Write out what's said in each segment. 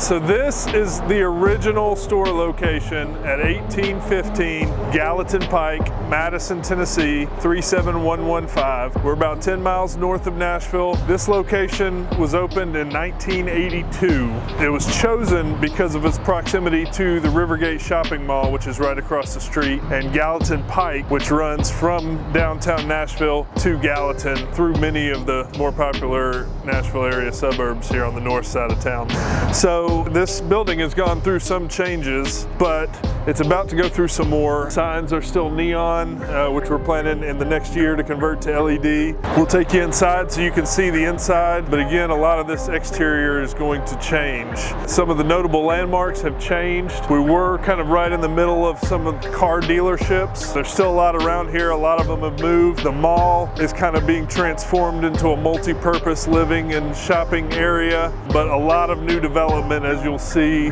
So this is the original store location at 1815 Gallatin Pike, Madison, Tennessee, 37115. We're about 10 miles north of Nashville. This location was opened in 1982. It was chosen because of its proximity to the Rivergate Shopping Mall, which is right across the street, and Gallatin Pike, which runs from downtown Nashville to Gallatin through many of the more popular Nashville area suburbs here on the north side of town. So this building has gone through some changes, but it's about to go through some more. Signs are still neon, which we're planning in the next year to convert to LED. We'll take you inside so you can see the inside, but again, a lot of this exterior is going to change. Some of the notable landmarks have changed. We were kind of right in the middle of some of the car dealerships. There's still a lot around here. A lot of them have moved. The mall is kind of being transformed into a multi-purpose living and shopping area, but a lot of new development, as you'll see.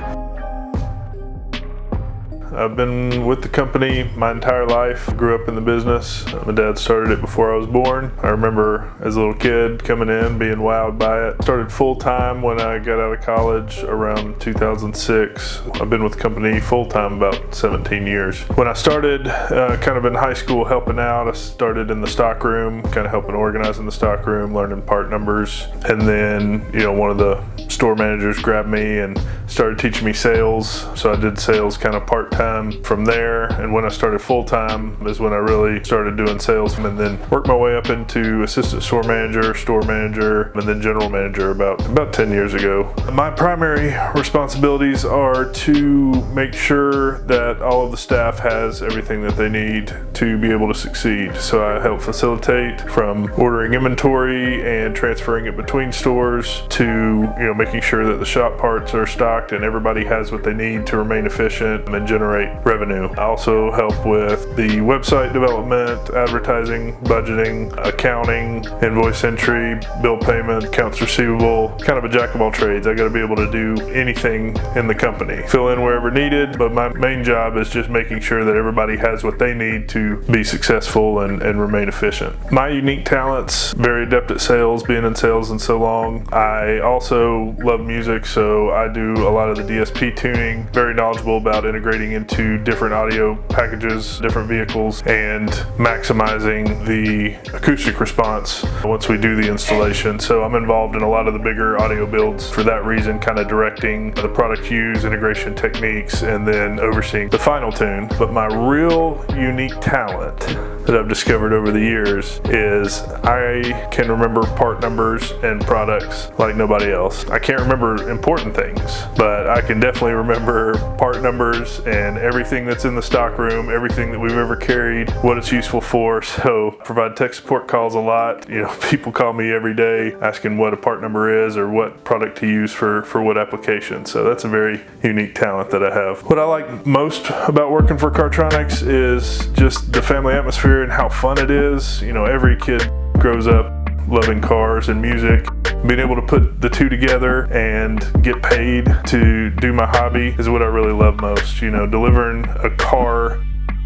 I've been with the company my entire life. Grew up in the business. My dad started it before I was born. I remember as a little kid coming in, being wowed by it. Started full-time when I got out of college around 2006. I've been with the company full-time about 17 years. When I started kind of in high school helping out, I started in the stock room, kind of helping organize in the stock room, learning part numbers. And then, one of the store managers grabbed me and started teaching me sales. So I did sales kind of part-time from there, and when I started full-time is when I really started doing sales, and then worked my way up into assistant store manager, and then general manager about 10 years ago. My primary responsibilities are to make sure that all of the staff has everything that they need to be able to succeed. So I help facilitate from ordering inventory and transferring it between stores to making sure that the shop parts are stocked and everybody has what they need to remain efficient and generate revenue. I also help with the website development, advertising, budgeting, accounting, invoice entry, bill payment, accounts receivable, kind of a jack of all trades. I got to be able to do anything in the company. Fill in wherever needed, but my main job is just making sure that everybody has what they need to be successful and remain efficient. My unique talents, very adept at sales, being in sales and so long. I also love music, so I do a lot of the DSP tuning, very knowledgeable about integrating into different audio packages, different vehicles, and maximizing the acoustic response once we do the installation. So I'm involved in a lot of the bigger audio builds for that reason, kind of directing the product use, integration techniques, and then overseeing the final tune. But my real unique talent that I've discovered over the years is I can remember part numbers and products like nobody else. I can't remember important things, but I can definitely remember part numbers and everything that's in the stock room, everything that we've ever carried, what it's useful for. So provide tech support calls a lot. People call me every day asking what a part number is or what product to use for what application. So that's a very unique talent that I have. What I like most about working for Cartronics is just the family atmosphere and how fun it is. Every kid grows up loving cars and music. Being able to put the two together and get paid to do my hobby is what I really love most. Delivering a car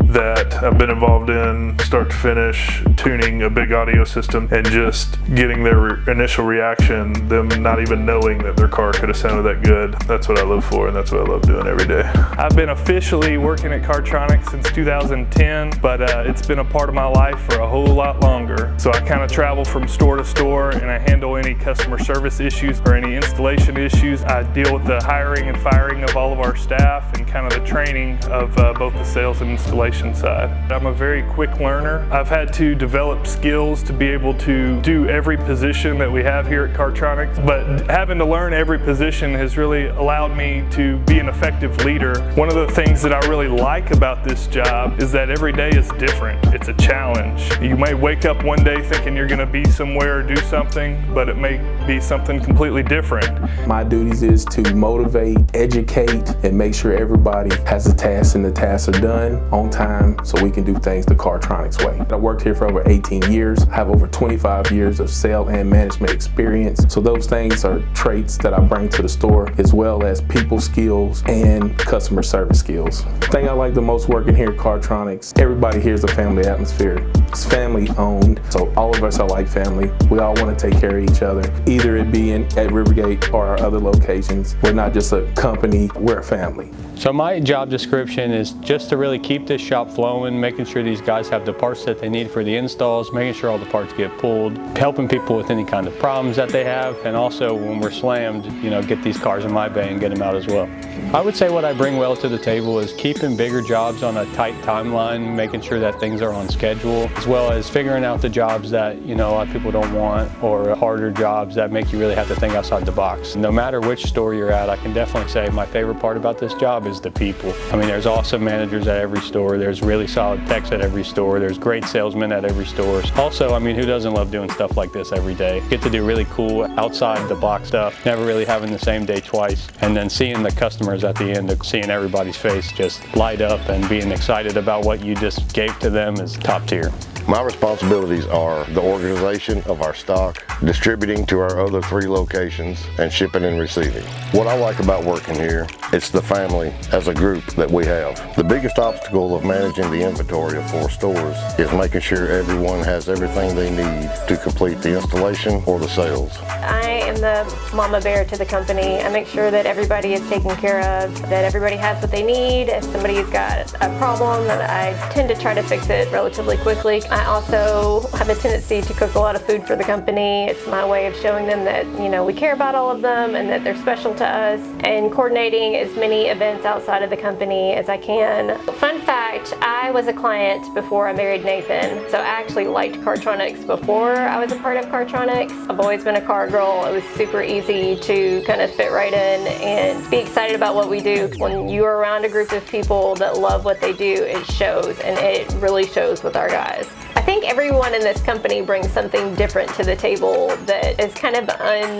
that I've been involved in start to finish, tuning a big audio system and just getting their initial reaction, them not even knowing that their car could have sounded that good. That's what I live for, and that's what I love doing every day. I've been officially working at Cartronics since 2010, but it's been a part of my life for a whole lot longer. So I kind of travel from store to store and I handle any customer service issues or any installation issues. I deal with the hiring and firing of all of our staff and kind of the training of both the sales and installation side. I'm a very quick learner. I've had to develop skills to be able to do every position that we have here at Cartronics, but having to learn every position has really allowed me to be an effective leader. One of the things that I really like about this job is that every day is different. It's a challenge. You may wake up one day thinking you're going to be somewhere or do something, but it may be something completely different. My duties is to motivate, educate, and make sure everybody has a task and the tasks are done on time so we can do things the Cartronics way. I worked here for over 18 years. I have over 25 years of sales and management experience. So those things are traits that I bring to the store, as well as people skills and customer service skills. The thing I like the most working here at Cartronics, everybody here is a family atmosphere. It's family owned, so all of us are like family. We all want to take care of each other, either it be at Rivergate or our other locations. We're not just a company, we're a family. So my job description is just to really keep this shop flowing, making sure these guys have the parts that they need for the installs, making sure all the parts get pulled, helping people with any kind of problems that they have, and also when we're slammed, get these cars in my bay and get them out as well. I would say what I bring well to the table is keeping bigger jobs on a tight timeline, making sure that things are on schedule, as well as figuring out the jobs that a lot of people don't want, or harder jobs that make you really have to think outside the box. No matter which store you're at, I can definitely say my favorite part about this job is the people. I mean, there's awesome managers at every store, there's really solid techs at every store, there's great salesmen at every store. Also, I mean, who doesn't love doing stuff like this every day? Get to do really cool outside the box stuff, never really having the same day twice, and then seeing the customers at the end, seeing everybody's face just light up and being excited about what you just gave to them is top tier. My responsibilities are the organization of our stock, distributing to our other 3 locations, and shipping and receiving. What I like about working here, it's the family as a group that we have. The biggest obstacle of managing the inventory of 4 stores is making sure everyone has everything they need to complete the installation or the sales. I am the mama bear to the company. I make sure that everybody is taken care of, that everybody has what they need. If somebody's got a problem, then I tend to try to fix it relatively quickly. I also have a tendency to cook a lot of food for the company. It's my way of showing them that, we care about all of them and that they're special to us, and coordinating as many events outside of the company as I can. Fun fact, I was a client before I married Nathan, so I actually liked Cartronics before I was a part of Cartronics. I've always been a car girl. It was super easy to kind of fit right in and be excited about what we do. When you're around a group of people that love what they do, it shows, and it really shows with our guys. I think everyone in this company brings something different to the table that is kind of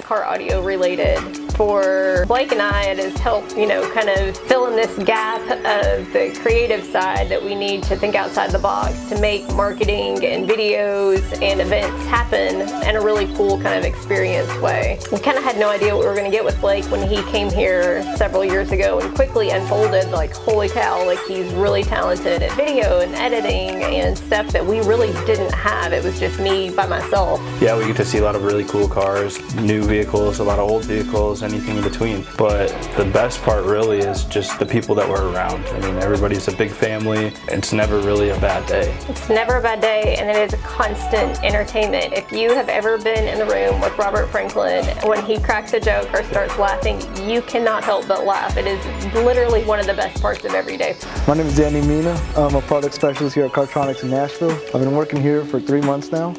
car audio related. For Blake and I, it has helped, kind of fill in this gap of the creative side that we need to think outside the box to make marketing and videos and events happen in a really cool kind of experience way. We kind of had no idea what we were going to get with Blake when he came here several years ago, and quickly unfolded like, holy cow, like he's really talented at video and editing and stuff that we really didn't have. It was just me by myself. Yeah, we get to see a lot of really cool cars, new vehicles, a lot of old vehicles, anything in between. But the best part really is just the people that we're around. I mean, everybody's a big family. It's never really a bad day. It's never a bad day, and it is a constant entertainment. If you have ever been in the room with Robert Franklin, when he cracks a joke or starts laughing, you cannot help but laugh. It is literally one of the best parts of every day. My name is Danny Mina. I'm a product specialist here at Cartronics in Nashville. I've been working here for 3 months now.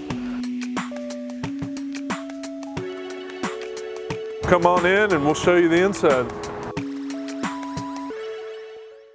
Come on in and we'll show you the inside.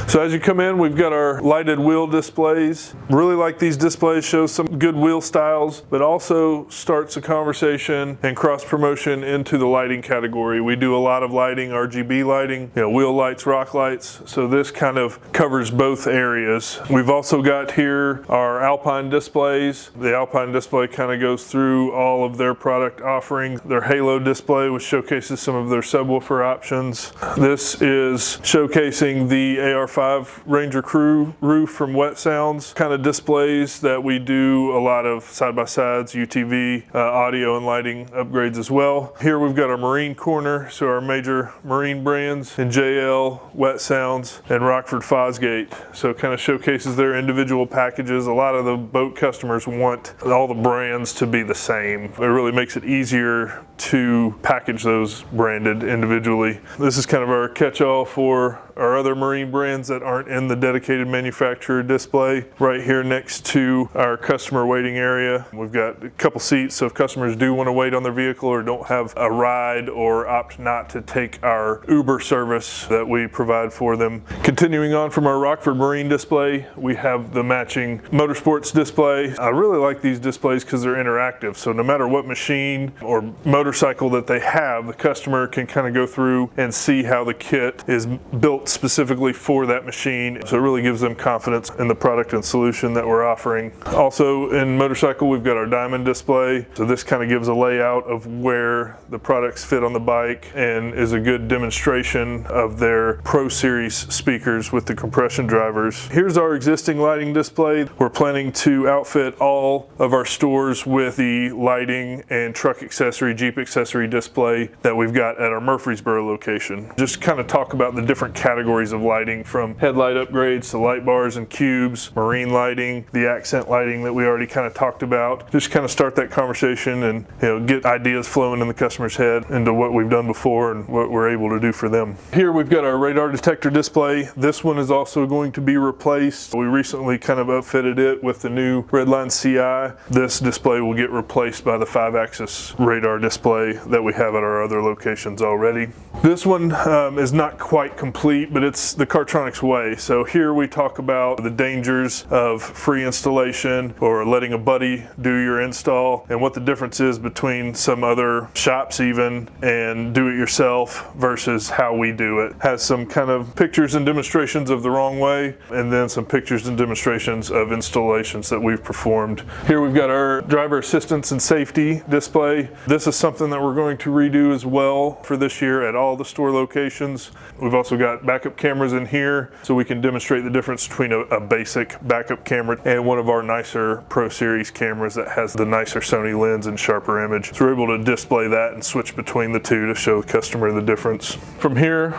So as you come in, we've got our lighted wheel displays. Really like these displays, shows some good wheel styles, but also starts a conversation and cross promotion into the lighting category. We do a lot of lighting, RGB lighting, wheel lights, rock lights. So this kind of covers both areas. We've also got here our Alpine displays. The Alpine display kind of goes through all of their product offerings. Their Halo display, which showcases some of their subwoofer options. This is showcasing the AR5 Ranger Crew roof from Wet Sounds, kind of displays that we do a lot of side-by-sides, UTV, audio and lighting upgrades as well. Here we've got our marine corner, so our major marine brands in JL, Wet Sounds, and Rockford Fosgate. So it kind of showcases their individual packages. A lot of the boat customers want all the brands to be the same. It really makes it easier to package those branded individually. This is kind of our catch-all for our other marine brands that aren't in the dedicated manufacturer display. Right here next to our customer waiting area, we've got a couple seats, so if customers do want to wait on their vehicle or don't have a ride or opt not to take our Uber service that we provide for them. Continuing on from our Rockford Marine display, we have the matching motorsports display. I really like these displays because they're interactive, so no matter what machine or motorcycle that they have, the customer can kind of go through and see how the kit is built built specifically for that machine, so it really gives them confidence in the product and solution that we're offering. Also in motorcycle, we've got our diamond display. So this kind of gives a layout of where the products fit on the bike and is a good demonstration of their Pro Series speakers with the compression drivers. Here's our existing lighting display. We're planning to outfit all of our stores with the lighting and truck accessory, Jeep accessory display that we've got at our Murfreesboro location. Just kind of talk about the different categories of lighting, from headlight upgrades to light bars and cubes, marine lighting, the accent lighting that we already kind of talked about. Just kind of start that conversation and get ideas flowing in the customer's head into what we've done before and what we're able to do for them. Here we've got our radar detector display. This one is also going to be replaced. We recently kind of outfitted it with the new Redline CI. This display will get replaced by the 5-axis radar display that we have at our other locations already. This one is not quite complete, but it's the Cartronics way. So here we talk about the dangers of free installation or letting a buddy do your install, and what the difference is between some other shops even and do it yourself versus how we do it. Has some kind of pictures and demonstrations of the wrong way, and then some pictures and demonstrations of installations that we've performed. Here we've got our driver assistance and safety display. This is something that we're going to redo as well for this year at all the store locations. We've also got backup cameras in here so we can demonstrate the difference between a basic backup camera and one of our nicer Pro Series cameras that has the nicer Sony lens and sharper image. So we're able to display that and switch between the two to show the customer the difference. From here,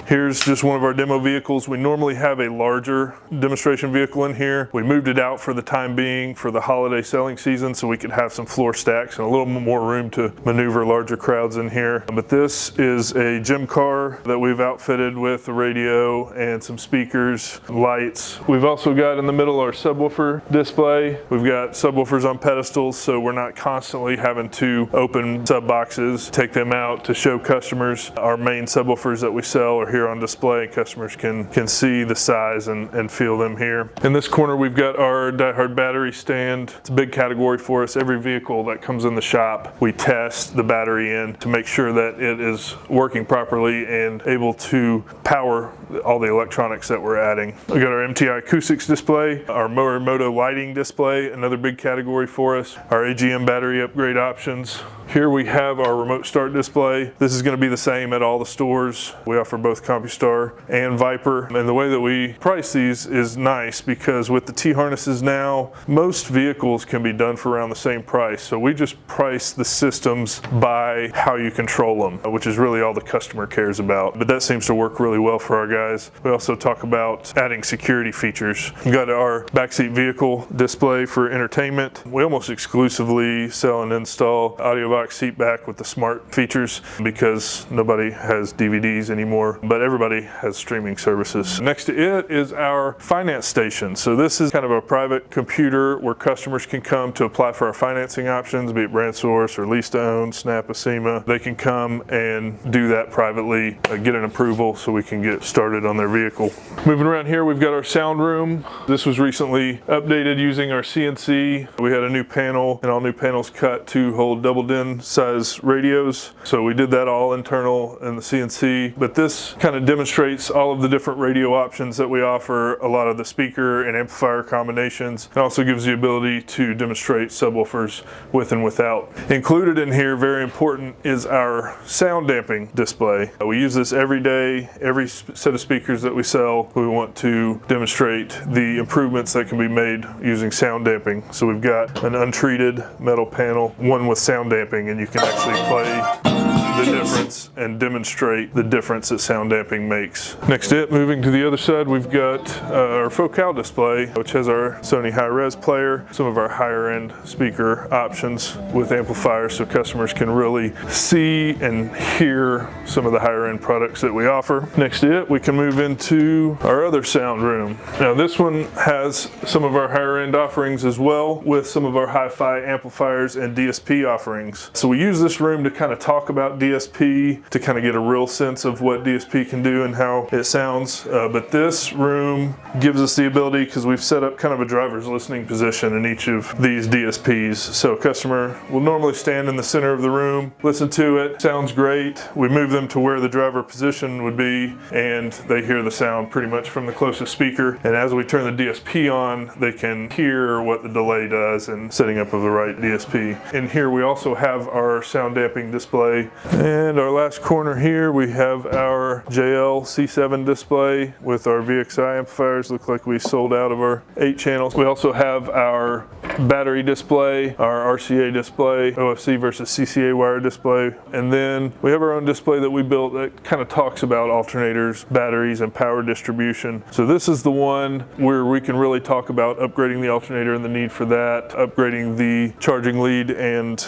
here's just one of our demo vehicles. We normally have a larger demonstration vehicle in here. We moved it out for the time being for the holiday selling season so we could have some floor stacks and a little more room to maneuver larger crowds in here. But this is a gym car that we've outfitted with a radio and some speakers, lights. We've also got in the middle our subwoofer display. We've got subwoofers on pedestals, so we're not constantly having to open sub boxes, take them out to show customers. Our main subwoofers that we sell are here on display. Customers can see the size and feel them here. In this corner, we've got our diehard battery stand. It's a big category for us. Every vehicle that comes in the shop, we test the battery in to make sure that it is working properly and able to power all the electronics that we're adding. We got our MTI acoustics display, our Moto lighting display, another big category for us, our AGM battery upgrade options. Here we have our remote start display. This is going to be the same at all the stores. We offer both CompuStar and Viper, and the way that we price these is nice because with the T-harnesses now, most vehicles can be done for around the same price. So we just price the systems by how you control them, which is really all the customer cares about. But that seems to work really well for our guys. We also talk about adding security features. We got our backseat vehicle display for entertainment. We almost exclusively sell and install audio seat back with the smart features because nobody has DVDs anymore, but everybody has streaming services. Next to it is our finance station. So this is kind of a private computer where customers can come to apply for our financing options, be it brand source or lease to own, Snap, ACEMA. They can come and do that privately, get an approval so we can get started on their vehicle. Moving around here, we've got our sound room. This was recently updated using our CNC. We had a new panel and all new panels cut to hold double din size radios. So we did that all internal in the CNC, but this kind of demonstrates all of the different radio options that we offer, a lot of the speaker and amplifier combinations. It also gives the ability to demonstrate subwoofers with and without. Included in here, very important, is our sound damping display. We use this every day, every set of speakers that we sell. We want to demonstrate the improvements that can be made using sound damping. So we've got an untreated metal panel, one with sound damping, and you can actually play the difference and demonstrate the difference that sound damping makes. Next to it, moving to the other side, we've got our Focal display, which has our Sony high-res player, some of our higher-end speaker options with amplifiers so customers can really see and hear some of the higher-end products that we offer. Next to it, we can move into our other sound room. Now this one has some of our higher-end offerings as well, with some of our hi-fi amplifiers and DSP offerings. So we use this room to kind of talk about DSP to kind of get a real sense of what DSP can do and how it sounds. But this room gives us the ability, because we've set up kind of a driver's listening position in each of these DSPs. So a customer will normally stand in the center of the room, listen to it, sounds great. We move them to where the driver position would be, and they hear the sound pretty much from the closest speaker. And as we turn the DSP on, they can hear what the delay does and setting up of the right DSP. In here we also have our sound damping display. And our last corner here, we have our JL C7 display with our VXI amplifiers. Look like we sold out of our 8 channels. We also have our battery display, our RCA display, OFC versus CCA wire display. And then we have our own display that we built that kind of talks about alternators, batteries, and power distribution. So this is the one where we can really talk about upgrading the alternator and the need for that, upgrading the charging lead and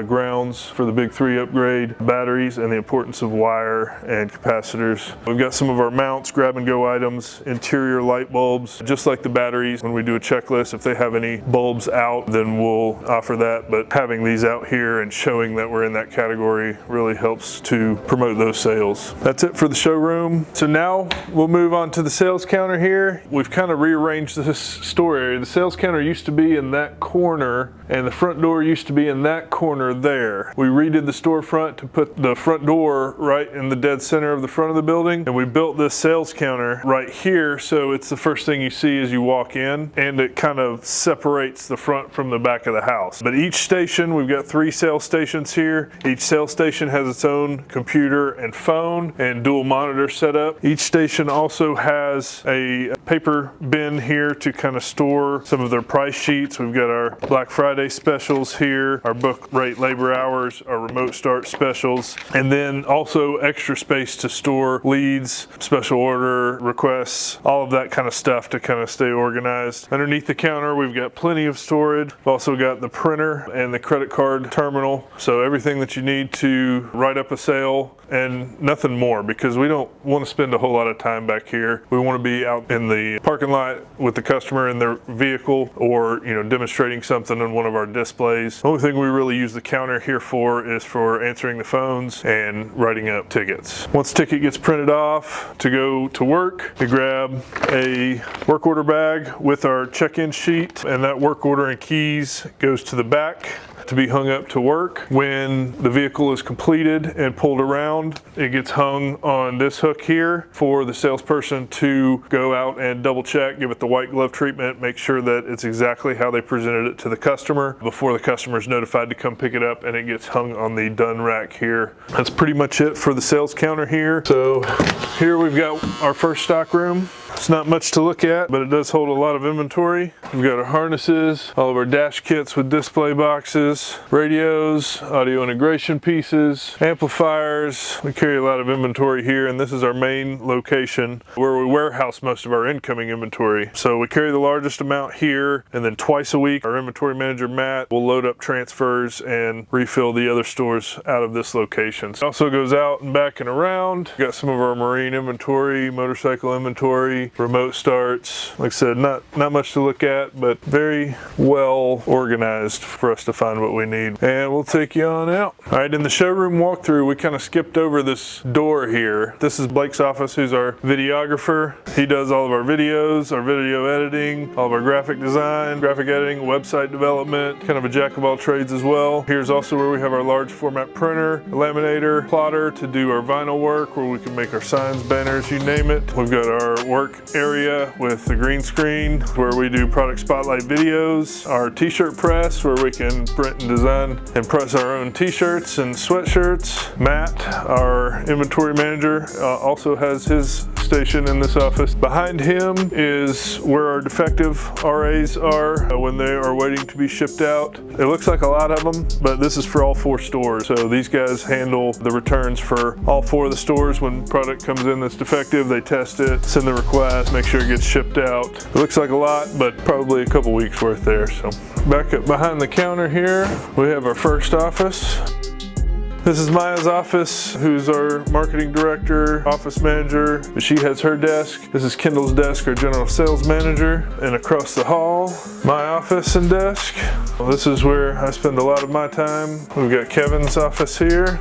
grounds for the big 3 upgrade, batteries, and the importance of wire and capacitors. We've got some of our mounts, grab and go items, interior light bulbs, just like the batteries. When we do a checklist, if they have any bulbs out, then we'll offer that. But having these out here and showing that we're in that category really helps to promote those sales. That's it for the showroom. So now we'll move on to the sales counter here. We've kind of rearranged this store area. The sales counter used to be in that corner, and the front door used to be in that corner there. We redid the storefront to put the front door right in the dead center of the front of the building, and we built this sales counter right here, so it's the first thing you see as you walk in, and it kind of separates the front from the back of the house. But each station, we've got 3 sales stations here. Each sales station has its own computer and phone and dual monitor setup. Each station also has a paper bin here to kind of store some of their price sheets. We've got our Black Friday specials here, our book rate labor hours, our remote start specials, and then also extra space to store leads, special order requests, all of that kind of stuff to kind of stay organized. Underneath the counter, we've got plenty of storage. We've also got the printer and the credit card terminal. So everything that you need to write up a sale and nothing more, because we don't want to spend a whole lot of time back here. We want to be out in the parking lot with the customer in their vehicle, or demonstrating something on one of our displays. The only thing we really use the counter here for is for answering the phones and writing up tickets. Once a ticket gets printed off to go to work, we grab a work order bag with our check-in sheet, and that work order and keys goes to the back to be hung up to work. When the vehicle is completed and pulled around, it gets hung on this hook here for the salesperson to go out and double check, give it the white glove treatment, make sure that it's exactly how they presented it to the customer before the customer is notified to come pick it up, and it gets hung on the done rack here. That's pretty much it for the sales counter here. So here we've got our first stock room. It's not much to look at, but it does hold a lot of inventory. We've got our harnesses, all of our dash kits with display boxes, radios, audio integration pieces, amplifiers. We carry a lot of inventory here, and this is our main location where we warehouse most of our incoming inventory. So we carry the largest amount here, and then twice a week, our inventory manager, Matt, will load up transfers and refill the other stores out of this location. It also goes out and back and around. We've got some of our marine inventory, motorcycle inventory, remote starts. Like I said, not much to look at, but very well organized for us to find what we need. And we'll take you on out. All right, in the showroom walkthrough, we kind of skipped over this door here. This is Blake's office, who's our videographer. He does all of our videos, our video editing, all of our graphic design, graphic editing, website development, kind of a jack of all trades as well. Here's also where we have our large format printer, laminator, plotter to do our vinyl work, where we can make our signs, banners, you name it. We've got our work area with the green screen where we do product spotlight videos, our t-shirt press where we can print and design and press our own t-shirts and sweatshirts. Matt, our inventory manager, also has his station in this office. Behind him is where our defective RAs are when they are waiting to be shipped out. It looks like a lot of them, but this is for all 4 stores. So these guys handle the returns for all 4 of the stores. When product comes in that's defective, they test it, send the request, make sure it gets shipped out. It looks like a lot, but probably a couple weeks worth there. So back up behind the counter here, we have our first office. This is Maya's office, who's our marketing director, office manager. She has her desk. This is Kendall's desk, our general sales manager. And across the hall, my office and desk. Well, this is where I spend a lot of my time. We've got Kevin's office here.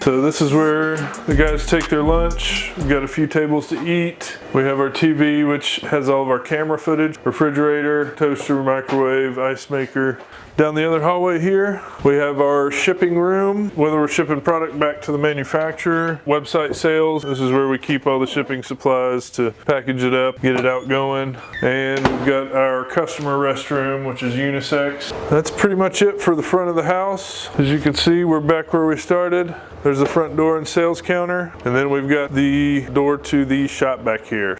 So this is where the guys take their lunch. We've got a few tables to eat. We have our TV, which has all of our camera footage, refrigerator, toaster, microwave, ice maker. Down the other hallway here, we have our shipping room, whether we're shipping product back to the manufacturer, website sales. This is where we keep all the shipping supplies to package it up, get it out going. And we've got our customer restroom, which is unisex. That's pretty much it for the front of the house. As you can see, we're back where we started. There's the front door and sales counter. And then we've got the door to the shop back here.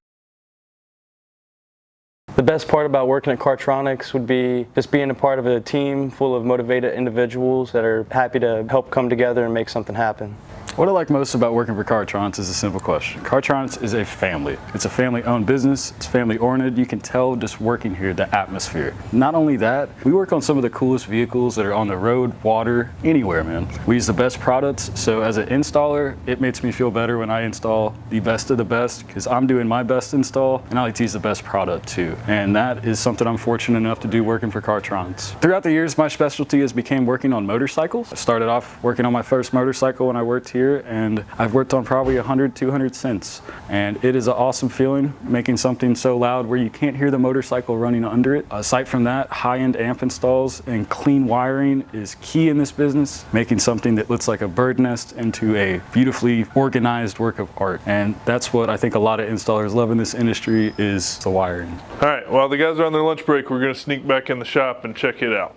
The best part about working at Cartronics would be just being a part of a team full of motivated individuals that are happy to help come together and make something happen. What I like most about working for Cartronics is a simple question. Cartronics is a family. It's a family-owned business. It's family-oriented. You can tell just working here, the atmosphere. Not only that, we work on some of the coolest vehicles that are on the road, water, anywhere, man. We use the best products, so as an installer, it makes me feel better when I install the best of the best, because I'm doing my best install, and I like to use the best product too. And that is something I'm fortunate enough to do working for Cartronics. Throughout the years, my specialty has become working on motorcycles. I started off working on my first motorcycle when I worked here, and I've worked on probably 100, 200 since. And it is an awesome feeling making something so loud where you can't hear the motorcycle running under it. Aside from that, high-end amp installs and clean wiring is key in this business, making something that looks like a bird nest into a beautifully organized work of art. And that's what I think a lot of installers love in this industry, is the wiring. All right, while the guys are on their lunch break, we're gonna sneak back in the shop and check it out.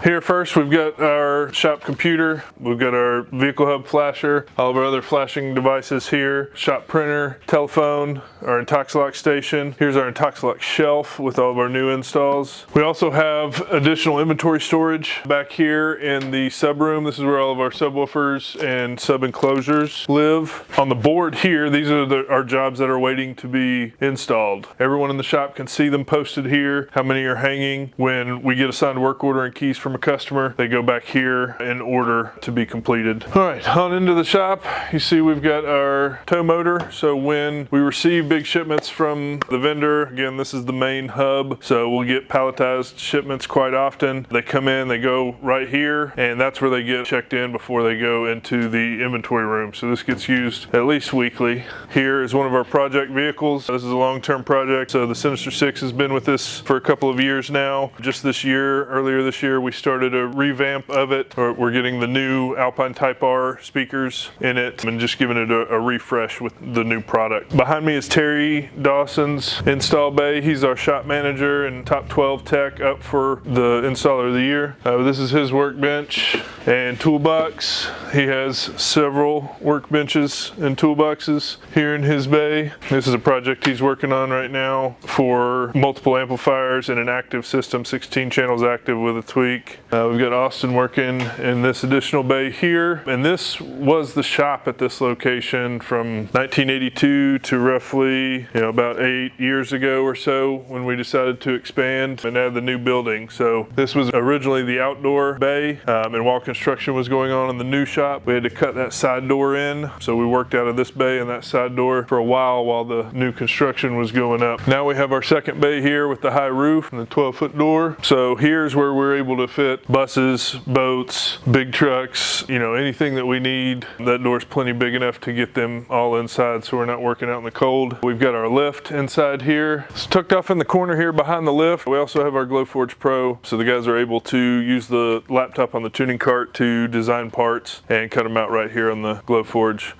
Here first, we've got our shop computer. We've got our vehicle hub flasher, all of our other flashing devices here, shop printer, telephone, our Intoxilock station. Here's our Intoxilock shelf with all of our new installs. We also have additional inventory storage back here in the sub room. This is where all of our subwoofers and sub enclosures live. On the board here, these are our jobs that are waiting to be installed. Everyone in the shop can see them posted here, how many are hanging. When we get a signed work order and keys from a customer, they go back here in order to be completed. All right, on into the shop. You see we've got our tow motor. So when we receive big shipments from the vendor, again, this is the main hub, so we'll get palletized shipments quite often. They come in, they go right here, and that's where they get checked in before they go into the inventory room. So this gets used at least weekly. Here is one of our project vehicles. This is a long-term project. So the Sinister 6 has been with us for a couple of years now. Just this year, earlier this year, we started a revamp of it. We're getting the new Alpine Type R speakers in it and just giving it a refresh with the new product. Behind me is Terry Dawson's install bay. He's our shop manager and top 12 tech up for the installer of the year. This is his workbench and toolbox. He has several workbenches and toolboxes here in his bay. This is a project he's working on right now for multiple amplifiers and an active system, 16 channels active with a tweak. We've got Austin working in this additional bay here, and this was the shop at this location from 1982 to roughly about 8 years ago or so, when we decided to expand and add the new building. So this was originally the outdoor bay, and while construction was going on in the new shop, we had to cut that side door in. So we worked out of this bay and that side door for a while the new construction was going up. Now we have our second bay here with the high roof and the 12-foot door. So here's where we're able to fit buses, boats, big trucks, anything that we need. That door's plenty big enough to get them all inside, so we're not working out in the cold. We've got our lift inside here. It's tucked off in the corner here behind the lift. We also have our Glowforge Pro, so the guys are able to use the laptop on the tuning cart to design parts and cut them out right here on the Glowforge.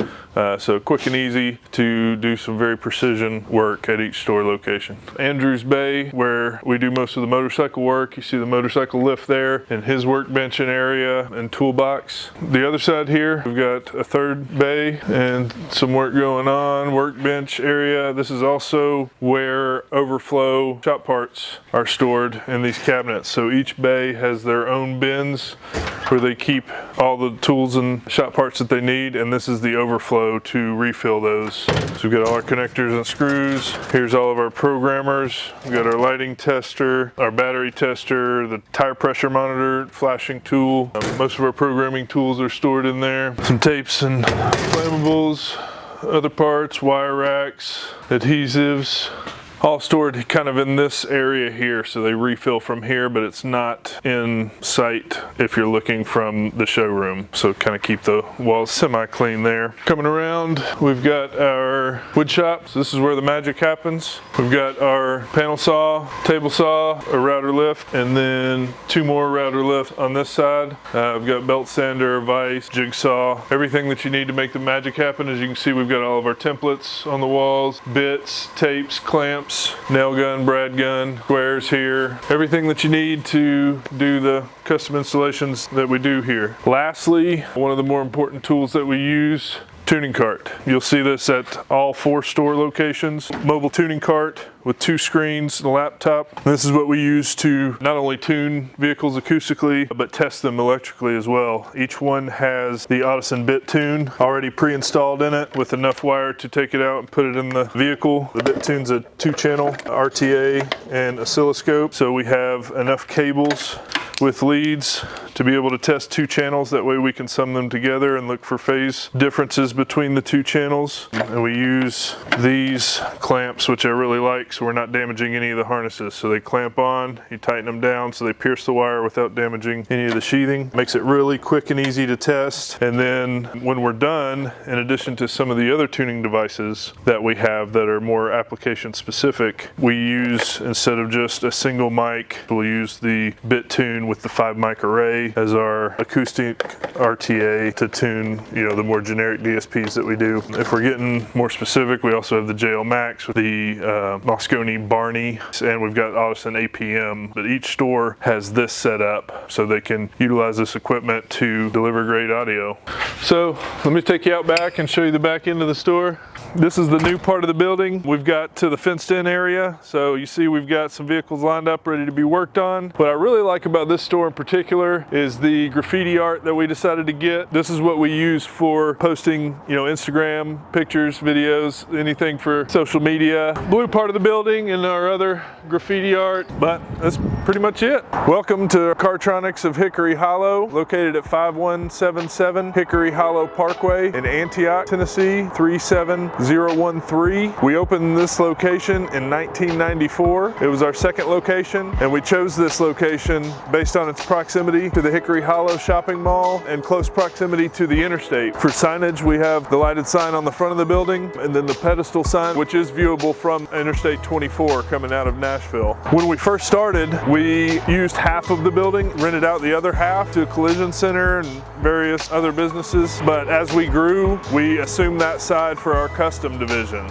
So quick and easy to do some very precision work at each store location. Andrew's bay, where we do most of the motorcycle work. You see the motorcycle lift there and his workbench and area and toolbox. The other side here, we've got a third bay and some work going on, workbench area. This is also where overflow shop parts are stored in these cabinets. So each bay has their own bins where they keep all the tools and shop parts that they need, and this is the overflow to refill those. So we've got all our connectors and screws. Here's all of our programmers. We've got our lighting tester, our battery tester, the tire pressure monitor, flashing tool. Most of our programming tools are stored in there. Some tapes and flammables, other parts, wire racks, adhesives, all stored kind of in this area here, so they refill from here, but it's not in sight if you're looking from the showroom. So kind of keep the walls semi-clean there. Coming around, we've got our wood shop. So this is where the magic happens. We've got our panel saw, table saw, a router lift, and then 2 more router lifts on this side. I've got belt sander, vise, jigsaw, everything that you need to make the magic happen. As you can see, we've got all of our templates on the walls, bits, tapes, clamps, nail gun, brad gun, squares here, everything that you need to do the custom installations that we do here. Lastly, one of the more important tools that we use, tuning cart. You'll see this at all 4 store locations. Mobile tuning cart with 2 screens and a laptop. This is what we use to not only tune vehicles acoustically, but test them electrically as well. Each one has the Audison bit tune already pre-installed in it with enough wire to take it out and put it in the vehicle. The bit tune's a 2-channel RTA and oscilloscope, so we have enough cables with leads to be able to test 2 channels. That way we can sum them together and look for phase differences between the 2 channels. And we use these clamps, which I really like, so we're not damaging any of the harnesses. So they clamp on, you tighten them down so they pierce the wire without damaging any of the sheathing. Makes it really quick and easy to test. And then when we're done, in addition to some of the other tuning devices that we have that are more application specific, we use, instead of just a single mic, we'll use the bit tune with the 5 mic array as our acoustic RTA to tune, you know, the more generic DSPs that we do. If we're getting more specific, we also have the JL Max with the Moscone Barney, and we've got Audison APM. But each store has this set up so they can utilize this equipment to deliver great audio. So let me take you out back and show you the back end of the store. This is the new part of the building. We've got to the fenced in area. So you see we've got some vehicles lined up ready to be worked on. What I really like about this store in particular is the graffiti art that we decided to get. This is what we use for posting, you know, Instagram pictures, videos, anything for social media. Blue part of the building and our other graffiti art, but that's pretty much it. Welcome to Cartronics of Hickory Hollow, located at 5177 Hickory Hollow Parkway in Antioch, Tennessee, 37013. We opened this location in 1994. It was our 2nd location, and we chose this location based on its proximity to the Hickory Hollow shopping mall and close proximity to the interstate. For signage, we have the lighted sign on the front of the building and then the pedestal sign, which is viewable from Interstate 24 coming out of Nashville. When we first started, we used half of the building, rented out the other half to a collision center and various other businesses. But as we grew, we assumed that side for our custom division.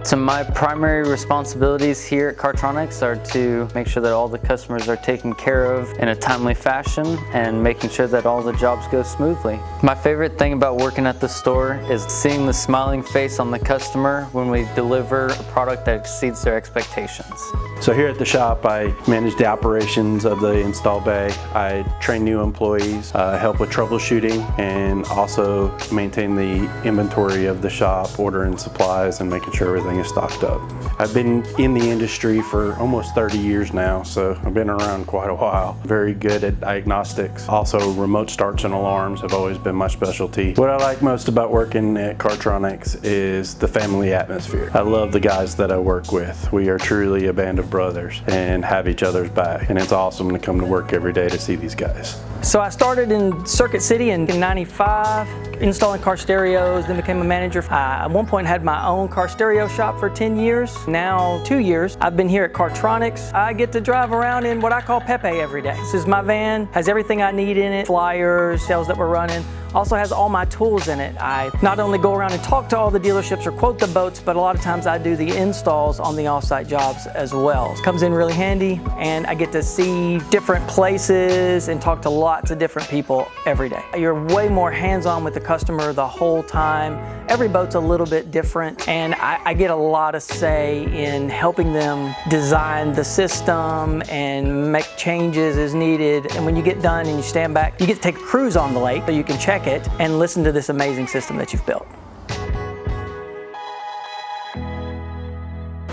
So my primary responsibilities here at Cartronics are to make sure that all the customers are taken care of in a timely fashion and making sure that all the jobs go smoothly. My favorite thing about working at the store is seeing the smiling face on the customer when we deliver a product that exceeds their expectations. So here at the shop, I manage the operations of the install bay. I train new employees, help with troubleshooting, and also maintain the inventory of the shop, ordering supplies and making sure everything is stocked up. I've been in the industry for almost 30 years now, so I've been around quite a while. Very good at diagnostics. Also, remote starts and alarms have always been my specialty. What I like most about working at Cartronics is the family atmosphere. I love the guys that I work with. We are truly a band of brothers and have each other's back, and it's awesome to come to work every day to see these guys. So I started in Circuit City in '95, installing car stereos, then became a manager. At one point had my own car stereo shop for 10 years. Now 2 years, I've been here at Cartronics. I get to drive around in what I call Pepe every day. This is my van, has everything I need in it, flyers, sales that we're running. Also has all my tools in it. I not only go around and talk to all the dealerships or quote the boats, but a lot of times I do the installs on the off-site jobs as well. It comes in really handy, and I get to see different places and talk to lots of different people every day. You're way more hands-on with the customer the whole time. Every boat's a little bit different, and I get a lot of say in helping them design the system and make changes as needed. And when you get done and you stand back, you get to take a cruise on the lake so you can check it and listen to this amazing system that you've built.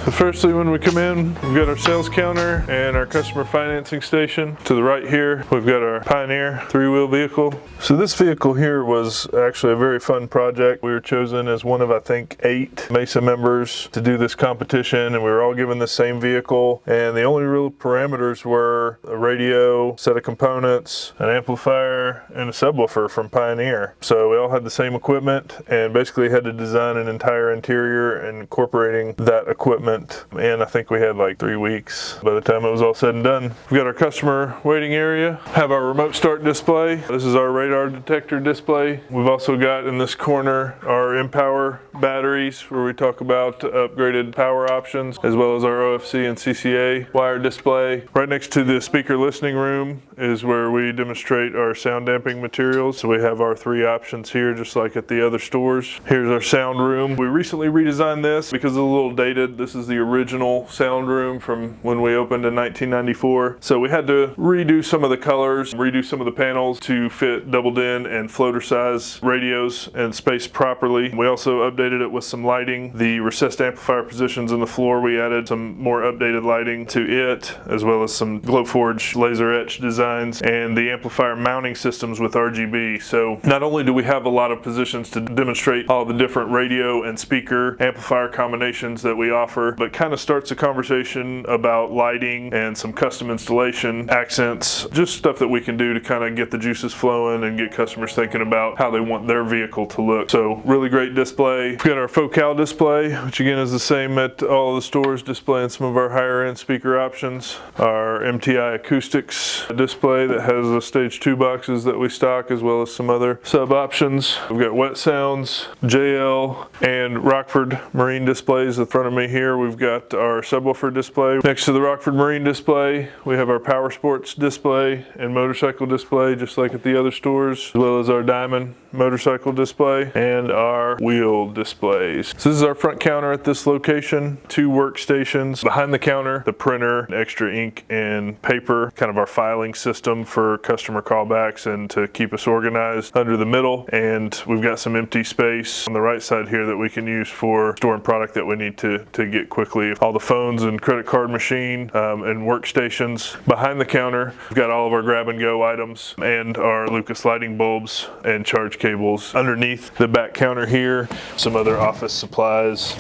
So firstly, when we come in, we've got our sales counter and our customer financing station. To the right here, we've got our Pioneer 3-wheel vehicle. So this vehicle here was actually a very fun project. We were chosen as one of, I think, 8 Mesa members to do this competition, and we were all given the same vehicle. And the only real parameters were a radio, set of components, an amplifier, and a subwoofer from Pioneer. So we all had the same equipment and basically had to design an entire interior incorporating that equipment. And I think we had like 3 weeks by the time it was all said and done. We've got our customer waiting area, have our remote start display. This is our radar detector display. We've also got in this corner our Empower batteries, where we talk about upgraded power options, as well as our OFC and CCA wire display. Right next to the speaker listening room is where we demonstrate our sound damping materials. So we have our 3 options here, just like at the other stores. Here's our sound room. We recently redesigned this because it's a little dated. This is the original sound room from when we opened in 1994. So we had to redo some of the colors, redo some of the panels to fit doubled in and floater size radios and spaced properly. We also updated it with some lighting. The recessed amplifier positions in the floor, we added some more updated lighting to it, as well as some Glowforge laser etch designs and the amplifier mounting systems with RGB. So not only do we have a lot of positions to demonstrate all the different radio and speaker amplifier combinations that we offer, but kind of starts a conversation about lighting and some custom installation accents, just stuff that we can do to kind of get the juices flowing and get customers thinking about how they want their vehicle to look. So really great display. We've got our Focal display, which again is the same at all of the stores, displaying some of our higher end speaker options. Our MTI acoustics display that has the stage 2 boxes that we stock, as well as some other sub options. We've got Wet Sounds, JL, and Rockford Marine displays in front of me here. We've got our subwoofer display. Next to the Rockford Marine display, we have our Power Sports display and motorcycle display, just like at the other stores, as well as our Diamond motorcycle display and our wheel displays. So this is our front counter at this location. 2 workstations. Behind the counter, the printer, extra ink and paper, kind of our filing system for customer callbacks and to keep us organized under the middle. And we've got some empty space on the right side here that we can use for storing product that we need to get quickly. All the phones and credit card machine and workstations. Behind the counter, we've got all of our grab and go items and our Lucas lighting bulbs and charge cables. Underneath the back counter here, some other office supplies,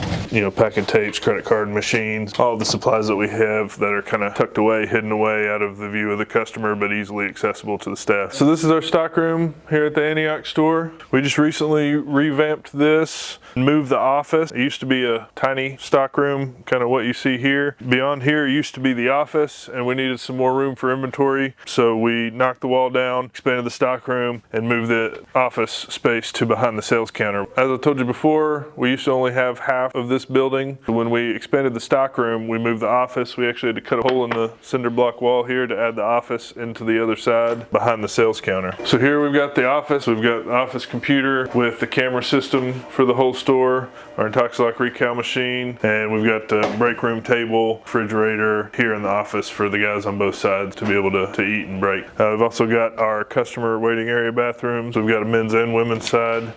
packing tapes, credit card machines, all the supplies that we have that are kind of tucked away, hidden away out of the view of the customer, but easily accessible to the staff. So this is our stock room here at the Antioch store. We just recently revamped this and moved the office. It used to be a tiny stock room, kind of what you see here. Beyond here used to be the office, and we needed some more room for inventory. So we knocked the wall down, expanded the stock room, and moved the office space to behind the sales counter. As I told you before, we used to only have half of this building. When we expanded the stock room, we moved the office. We actually had to cut a hole in the cinder block wall here to add the office into the other side behind the sales counter. So here we've got the office. We've got the office computer with the camera system for the whole store, our Intoxilock recal machine, and we've got the break room table, refrigerator here in the office for the guys on both sides to be able to eat and break. We've also got our customer waiting area bathrooms. We've got a men's and women's side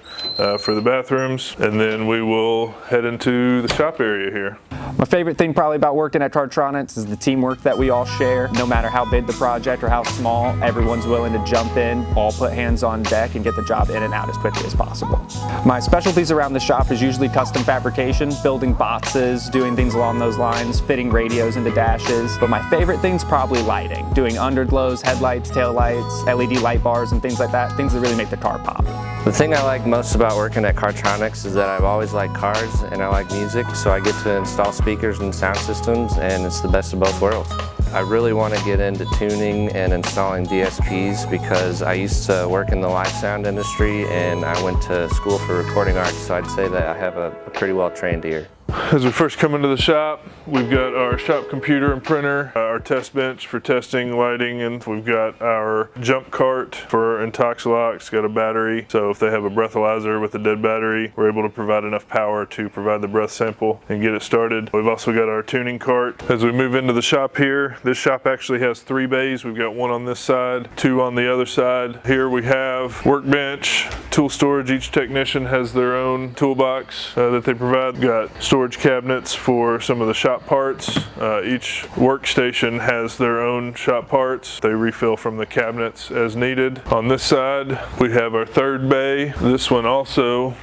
for the bathrooms, and then we will head into the shop area here. My favorite thing probably about working at Cartronics is the teamwork that we all share. No matter how big the project or how small, everyone's willing to jump in, all put hands on deck and get the job in and out as quickly as possible. My specialties around the shop is usually custom fabrication, building boxes, doing things along those lines, fitting radios into dashes. But my favorite thing's probably lighting, doing underglows, headlights, taillights, LED light bars and things like that, things that really make the car pop. The thing I like most about working at Cartronics is that I've always liked cars and I like music, so I get to install speakers and sound systems, and it's the best of both worlds. I really want to get into tuning and installing DSPs because I used to work in the live sound industry and I went to school for recording arts, so I'd say that I have a pretty well trained ear. As we first come into the shop, we've got our shop computer and printer, our our test bench for testing lighting, and we've got our jump cart for Intoxilocks. Got a battery, so if they have a breathalyzer with a dead battery, we're able to provide enough power to provide the breath sample and get it started. We've also got our tuning cart. As we move into the shop here, this shop actually has 3 bays. We've got one on this side, 2 on the other side. Here we have workbench, tool storage. Each technician has their own toolbox that they provide. We've got storage cabinets for some of the shop parts. Each workstation has their own shop parts. They refill from the cabinets as needed. On this side, we have our 3rd bay. This one also,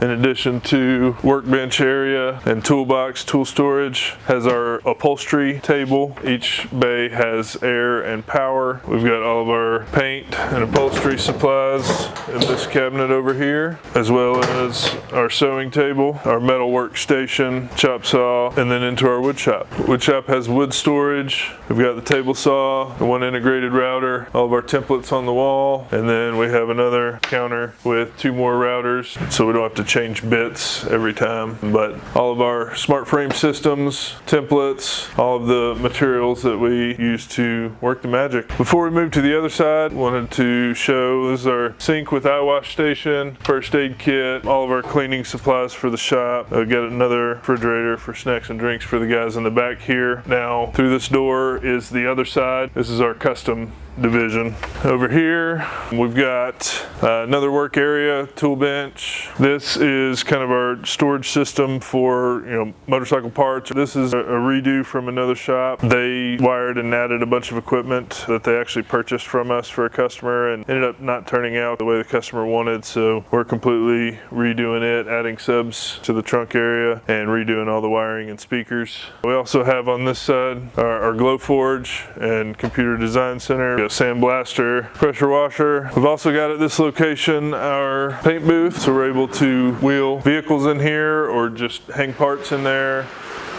in addition to workbench area and toolbox, tool storage, has our upholstery table. Each bay has air and power. We've got all of our paint and upholstery supplies in this cabinet over here, as well as our sewing table, our metal workstation, chop saw, and then into our wood shop. Wood shop has wood storage. We've got the table saw, the 1 integrated router, all of our templates on the wall, and then we have another counter with 2 more routers, so we don't have to change bits every time. But all of our smart frame systems, templates, all of the materials that we use to work the magic. Before we move to the other side, wanted to show, this is our sink with eye wash station, first aid kit, all of our cleaning supplies for the shop. We've got another refrigerator for snacks and drinks for the guys in the back here. Now through this door is the other side. This is our custom division. Over here we've got another work area, tool bench. This is kind of our storage system for motorcycle parts. This is a redo from another shop. They wired and added a bunch of equipment that they actually purchased from us for a customer and ended up not turning out the way the customer wanted, so we're completely redoing it, adding subs to the trunk area and redoing all the wiring and speakers. We also have on this side our glow forge and computer design center, sandblaster, pressure washer. We've also got at this location our paint booth, so we're able to wheel vehicles in here or just hang parts in there,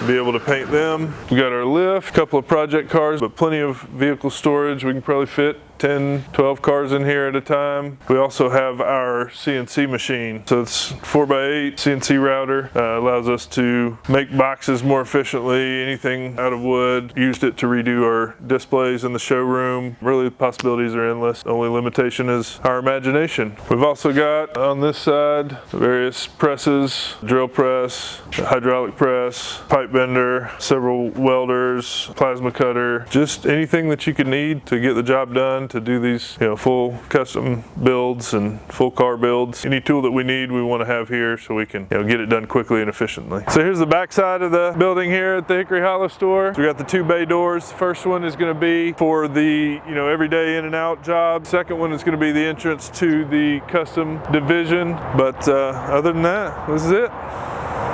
be able to paint them. We got our lift, a couple of project cars, but plenty of vehicle storage. We can probably fit 10, 12 cars in here at a time. We also have our CNC machine. So it's 4x8 CNC router, allows us to make boxes more efficiently, anything out of wood. Used it to redo our displays in the showroom. Really the possibilities are endless. The only limitation is our imagination. We've also got on this side various presses, drill press, hydraulic press, pipe bender, several welders, plasma cutter, just anything that you could need to get the job done, to do these full custom builds and full car builds. Any tool that we need, we want to have here so we can get it done quickly and efficiently. So here's the back side of the building here at the Hickory Hollow store. So we got the 2 bay doors. The first one is going to be for the everyday in and out job. Second one is going to be the entrance to the custom division. But other than that, this is it.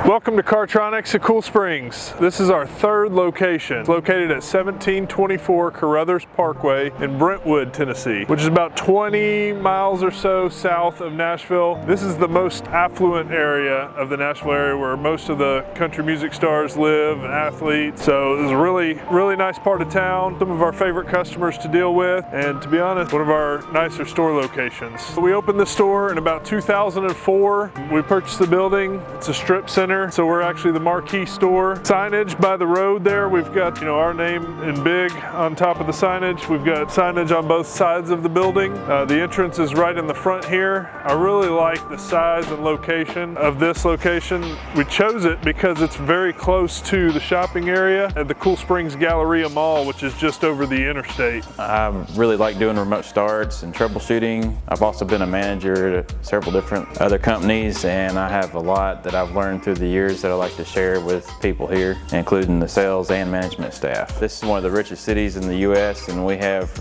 Welcome to Cartronics at Cool Springs. This is our 3rd location. It's located at 1724 Carruthers Parkway in Brentwood, Tennessee, which is about 20 miles or so south of Nashville. This is the most affluent area of the Nashville area where most of the country music stars live and athletes. So this is a really nice part of town. Some of our favorite customers to deal with, and to be honest, one of our nicer store locations. So we opened the store in about 2004. We purchased the building. It's a strip center. So we're actually the marquee store. Signage by the road there, we've got our name in big on top of the signage. We've got signage on both sides of the building. The entrance is right in the front here. I really like the size and location of this location. We chose it because it's very close to the shopping area at the Cool Springs Galleria Mall, which is just over the interstate. I really like doing remote starts and troubleshooting. I've also been a manager at several different other companies, and I have a lot that I've learned through the years that I like to share with people here, including the sales and management staff. This is one of the richest cities in the U.S., and we have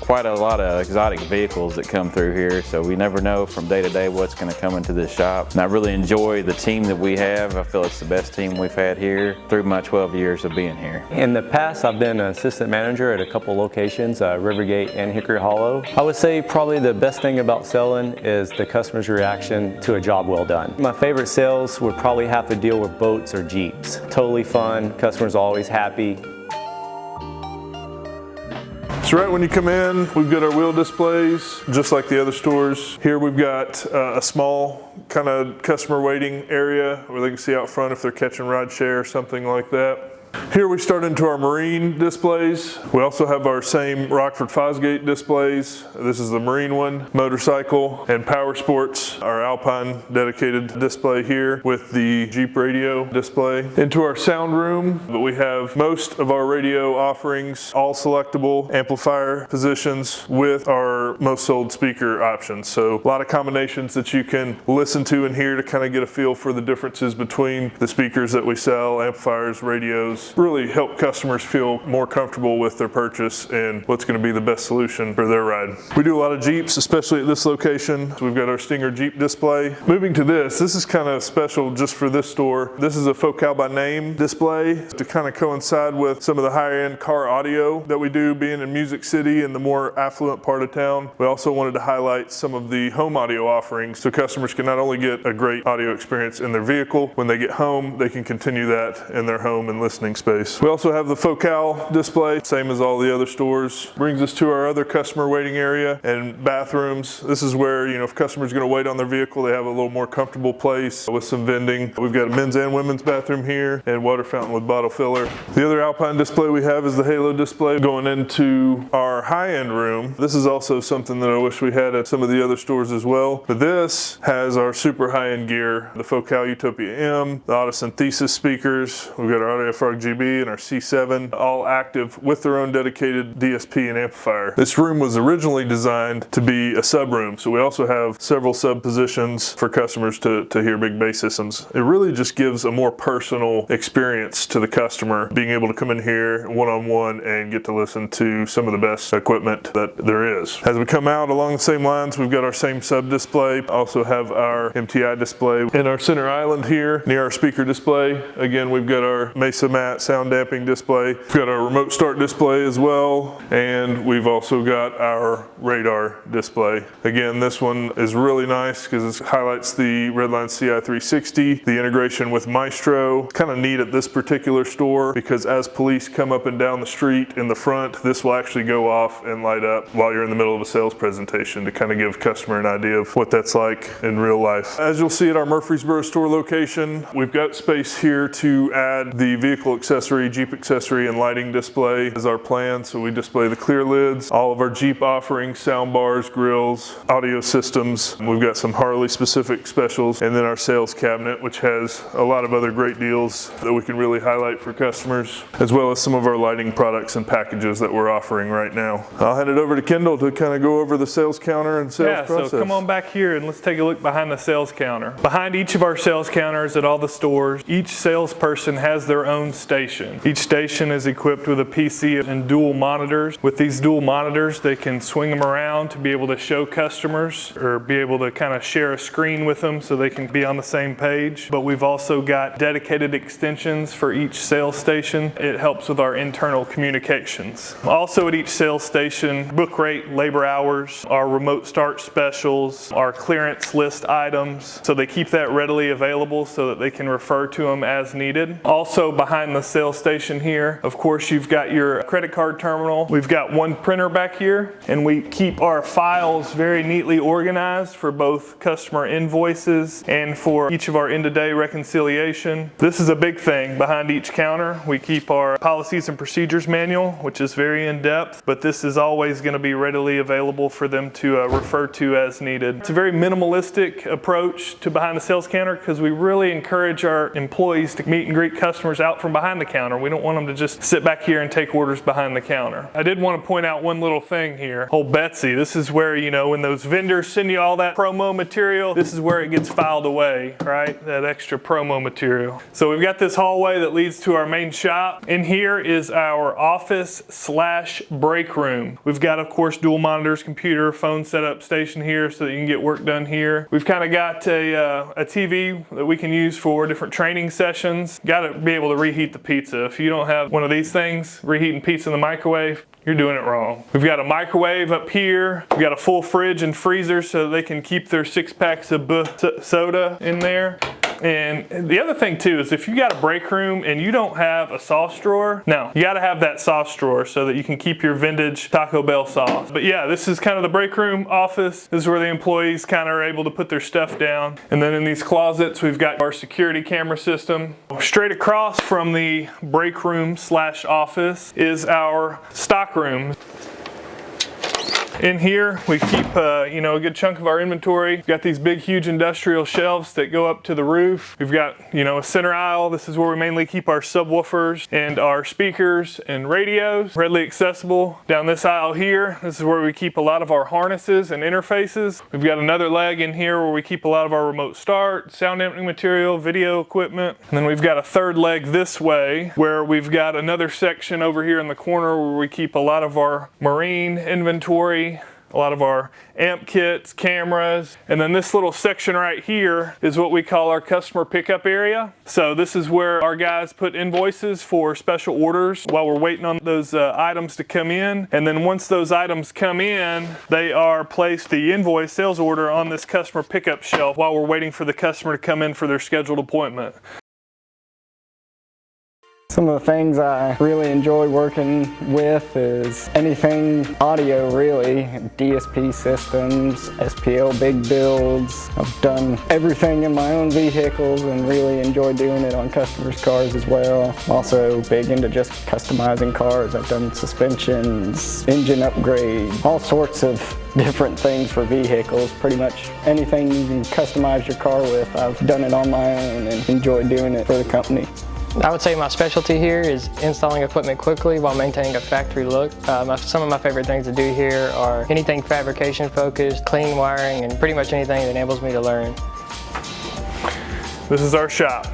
quite a lot of exotic vehicles that come through here, so we never know from day to day what's going to come into this shop. And I really enjoy the team that we have. I feel it's the best team we've had here through my 12 years of being here. In the past, I've been an assistant manager at a couple locations, Rivergate and Hickory Hollow. I would say probably the best thing about selling is the customer's reaction to a job well done. My favorite sales would probably have to deal with boats or Jeeps. Totally fun, customers always happy. So right when you come in, we've got our wheel displays, just like the other stores. Here we've got a small kind of customer waiting area where they can see out front if they're catching ride share or something like that. Here we start into our marine displays. We also have our same Rockford Fosgate displays. This is the marine one, motorcycle and power sports, our Alpine dedicated display here with the Jeep radio display. Into our sound room, but we have most of our radio offerings, all selectable amplifier positions with our most sold speaker options. So a lot of combinations that you can listen to and hear to kind of get a feel for the differences between the speakers that we sell, amplifiers, radios. Really help customers feel more comfortable with their purchase and what's going to be the best solution for their ride. We do a lot of Jeeps, especially at this location. So we've got our Stinger Jeep display. Moving to this is kind of special just for this store. This is a Focal by Name display to kind of coincide with some of the higher-end car audio that we do, being in Music City and the more affluent part of town. We also wanted to highlight some of the home audio offerings so customers can not only get a great audio experience in their vehicle, when they get home, they can continue that in their home and listening space. We also have the Focal display, same as all the other stores. Brings us to our other customer waiting area and bathrooms. This is where, if customers are going to wait on their vehicle, they have a little more comfortable place with some vending. We've got a men's and women's bathroom here and water fountain with bottle filler. The other Alpine display we have is the Halo display. Going into our high-end room, this is also something that I wish we had at some of the other stores as well. But this has our super high-end gear, the Focal Utopia M, the Autosynthesis speakers. We've got our Audio Frog GB and our C7, all active with their own dedicated DSP and amplifier. This room was originally designed to be a sub room, so we also have several sub positions for customers to hear big bass systems. It really just gives a more personal experience to the customer, being able to come in here one-on-one and get to listen to some of the best equipment that there is. As we come out along the same lines, we've got our same sub display, also have our MTI display. In our center island here, near our speaker display, again, we've got our Mesa Mat sound damping display. We've got our remote start display as well, and we've also got our radar display. Again, this one is really nice because it highlights the Redline CI360, the integration with Maestro. Kind of neat at this particular store because as police come up and down the street in the front, this will actually go off and light up while you're in the middle of a sales presentation to kind of give customer an idea of what that's like in real life. As you'll see at our Murfreesboro store location, we've got space here to add the vehicle accessory, Jeep accessory and lighting display is our plan. So we display the clear lids, all of our Jeep offerings, sound bars, grills, audio systems. We've got some Harley specific specials, and then our sales cabinet, which has a lot of other great deals that we can really highlight for customers, as well as some of our lighting products and packages that we're offering right now. I'll hand it over to Kendall to kind of go over the sales counter and sales process. So come on back here and let's take a look behind the sales counter. Behind each of our sales counters at all the stores, each salesperson has their own station. Each station is equipped with a PC and dual monitors. With these dual monitors, they can swing them around to be able to show customers or be able to kind of share a screen with them so they can be on the same page. But we've also got dedicated extensions for each sales station. It helps with our internal communications. Also at each sales station, book rate, labor hours, our remote start specials, our clearance list items. So they keep that readily available so that they can refer to them as needed. Also behind the sales station here, of course, you've got your credit card terminal. We've got one printer back here, and we keep our files very neatly organized for both customer invoices and for each of our end-of-day reconciliation. This is a big thing behind each counter. We keep our policies and procedures manual, which is very in-depth, but this is always going to be readily available for them to refer to as needed. It's a very minimalistic approach to behind the sales counter because we really encourage our employees to meet and greet customers out from behind the counter. We don't want them to just sit back here and take orders behind the counter. I did want to point out one little thing here. Old Betsy, this is where, when those vendors send you all that promo material, this is where it gets filed away, right? That extra promo material. So we've got this hallway that leads to our main shop. In here is our office/break room. We've got, of course, dual monitors, computer, phone setup station here so that you can get work done here. We've kind of got a TV that we can use for different training sessions. Got to be able to reheat the pizza. If you don't have one of these things, reheating pizza in the microwave, you're doing it wrong. We've got a microwave up here. We've got a full fridge and freezer so they can keep their 6 packs of soda in there. And the other thing too is if you got a break room and you don't have a sauce drawer, no, you gotta have that sauce drawer so that you can keep your vintage Taco Bell sauce. But yeah, this is kind of the break room office. This is where the employees kind of are able to put their stuff down. And then in these closets, we've got our security camera system. Straight across from the break room / office is our stock room. In here, we keep a good chunk of our inventory. We've got these big, huge industrial shelves that go up to the roof. We've got, a center aisle. This is where we mainly keep our subwoofers and our speakers and radios, readily accessible. Down this aisle here, this is where we keep a lot of our harnesses and interfaces. We've got another leg in here where we keep a lot of our remote start, sound damping material, video equipment. And then we've got a third leg this way where we've got another section over here in the corner where we keep a lot of our marine inventory, a lot of our amp kits, cameras, and then this little section right here is what we call our customer pickup area. So this is where our guys put invoices for special orders while we're waiting on those items to come in. And then once those items come in, they are placed, the invoice sales order, on this customer pickup shelf while we're waiting for the customer to come in for their scheduled appointment. Some of the things I really enjoy working with is anything audio, really. DSP systems, SPL big builds. I've done everything in my own vehicles and really enjoy doing it on customers' cars as well. I'm also big into just customizing cars. I've done suspensions, engine upgrades, all sorts of different things for vehicles. Pretty much anything you can customize your car with, I've done it on my own and enjoy doing it for the company. I would say my specialty here is installing equipment quickly while maintaining a factory look. Some of my favorite things to do here are anything fabrication focused, clean wiring, and pretty much anything that enables me to learn. This is our shop.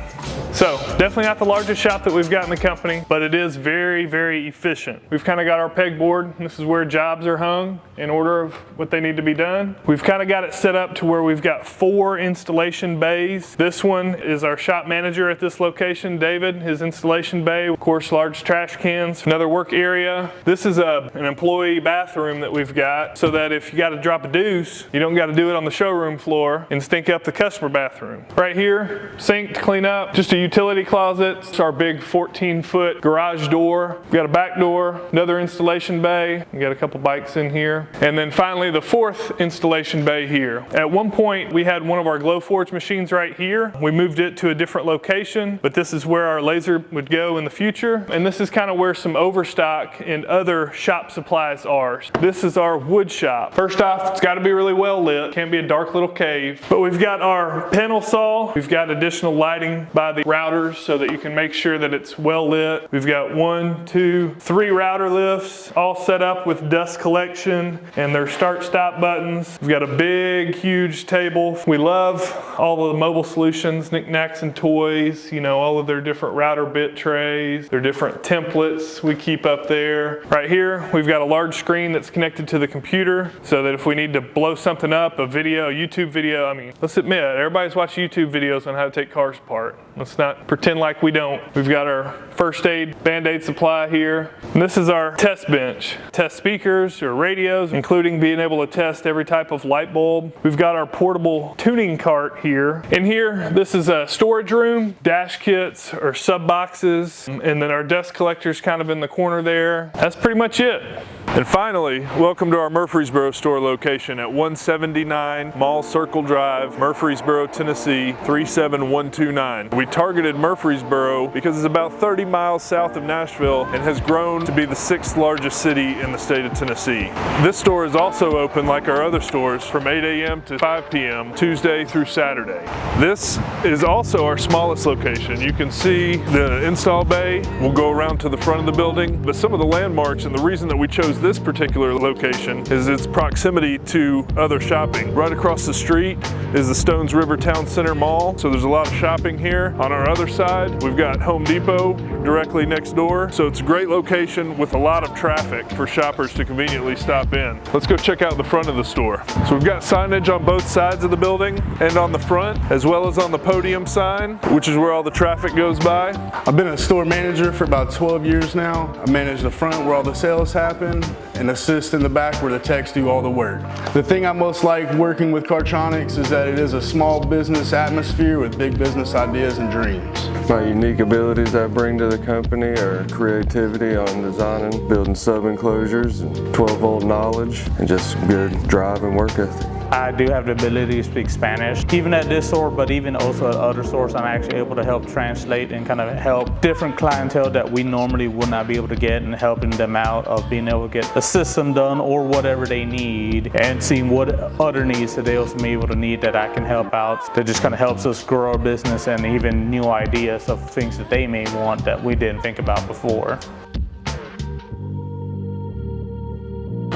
So definitely not the largest shop that we've got in the company, but it is very, very efficient. We've kind of got our pegboard. This is where jobs are hung in order of what they need to be done. We've kind of got it set up to where we've got 4 installation bays. This one is our shop manager at this location, David, his installation bay. Of course, large trash cans, another work area. This is an employee bathroom that we've got so that if you got to drop a deuce, you don't got to do it on the showroom floor and stink up the customer bathroom. Right here, sink to clean up, just a utility closet. It's our big 14-foot garage door. We've got a back door, another installation bay. We got a couple bikes in here. And then finally the 4th installation bay here. At one point we had one of our Glowforge machines right here. We moved it to a different location, but this is where our laser would go in the future. And this is kind of where some overstock and other shop supplies are. This is our wood shop. First off, it's got to be really well lit. Can't be a dark little cave. But we've got our panel saw. We've got additional lighting by the routers so that you can make sure that it's well lit. We've got 1, 2, 3 router lifts all set up with dust collection and their start-stop buttons. We've got a big, huge table. We love all of the mobile solutions, knickknacks and toys, all of their different router bit trays, their different templates we keep up there. Right here, we've got a large screen that's connected to the computer so that if we need to blow something up, a video, a YouTube video, let's admit, everybody's watched YouTube videos on how to take cars apart. Let's not pretend like we don't. We've got our first aid Band-Aid supply here. And this is our test bench. Test speakers or radios, including being able to test every type of light bulb. We've got our portable tuning cart here. In here, this is a storage room, dash kits or sub boxes, and then our dust collector's kind of in the corner there. That's pretty much it. And finally, welcome to our Murfreesboro store location at 179 Mall Circle Drive, Murfreesboro, Tennessee 37129. We targeted Murfreesboro because it's about 30 miles south of Nashville and has grown to be the 6th largest city in the state of Tennessee. This store is also open like our other stores from 8 a.m. to 5 p.m. Tuesday through Saturday. This is also our smallest location. You can see the install bay. We'll go around to the front of the building, but some of the landmarks and the reason that we chose this particular location is its proximity to other shopping. Right across the street is the Stones River Town Center Mall, so there's a lot of shopping here. On our other side, we've got Home Depot directly next door, so it's a great location with a lot of traffic for shoppers to conveniently stop in. Let's go check out the front of the store. So we've got signage on both sides of the building and on the front, as well as on the podium sign, which is where all the traffic goes by. I've been a store manager for about 12 years now. I manage the front where all the sales happen. and assist in the back where the techs do all the work. The thing I most like working with Cartronics is that it is a small business atmosphere with big business ideas and dreams. My unique abilities I bring to the company are creativity on designing, building sub-enclosures, and 12-volt knowledge, and just good drive and work ethic. I do have the ability to speak Spanish, even at this store, but even also at other stores. I'm actually able to help translate and kind of help different clientele that we normally would not be able to get, and helping them out of being able to get a system done or whatever they need, and seeing what other needs that they also may be able to need that I can help out. That just kind of helps us grow our business and even new ideas of things that they may want that we didn't think about before.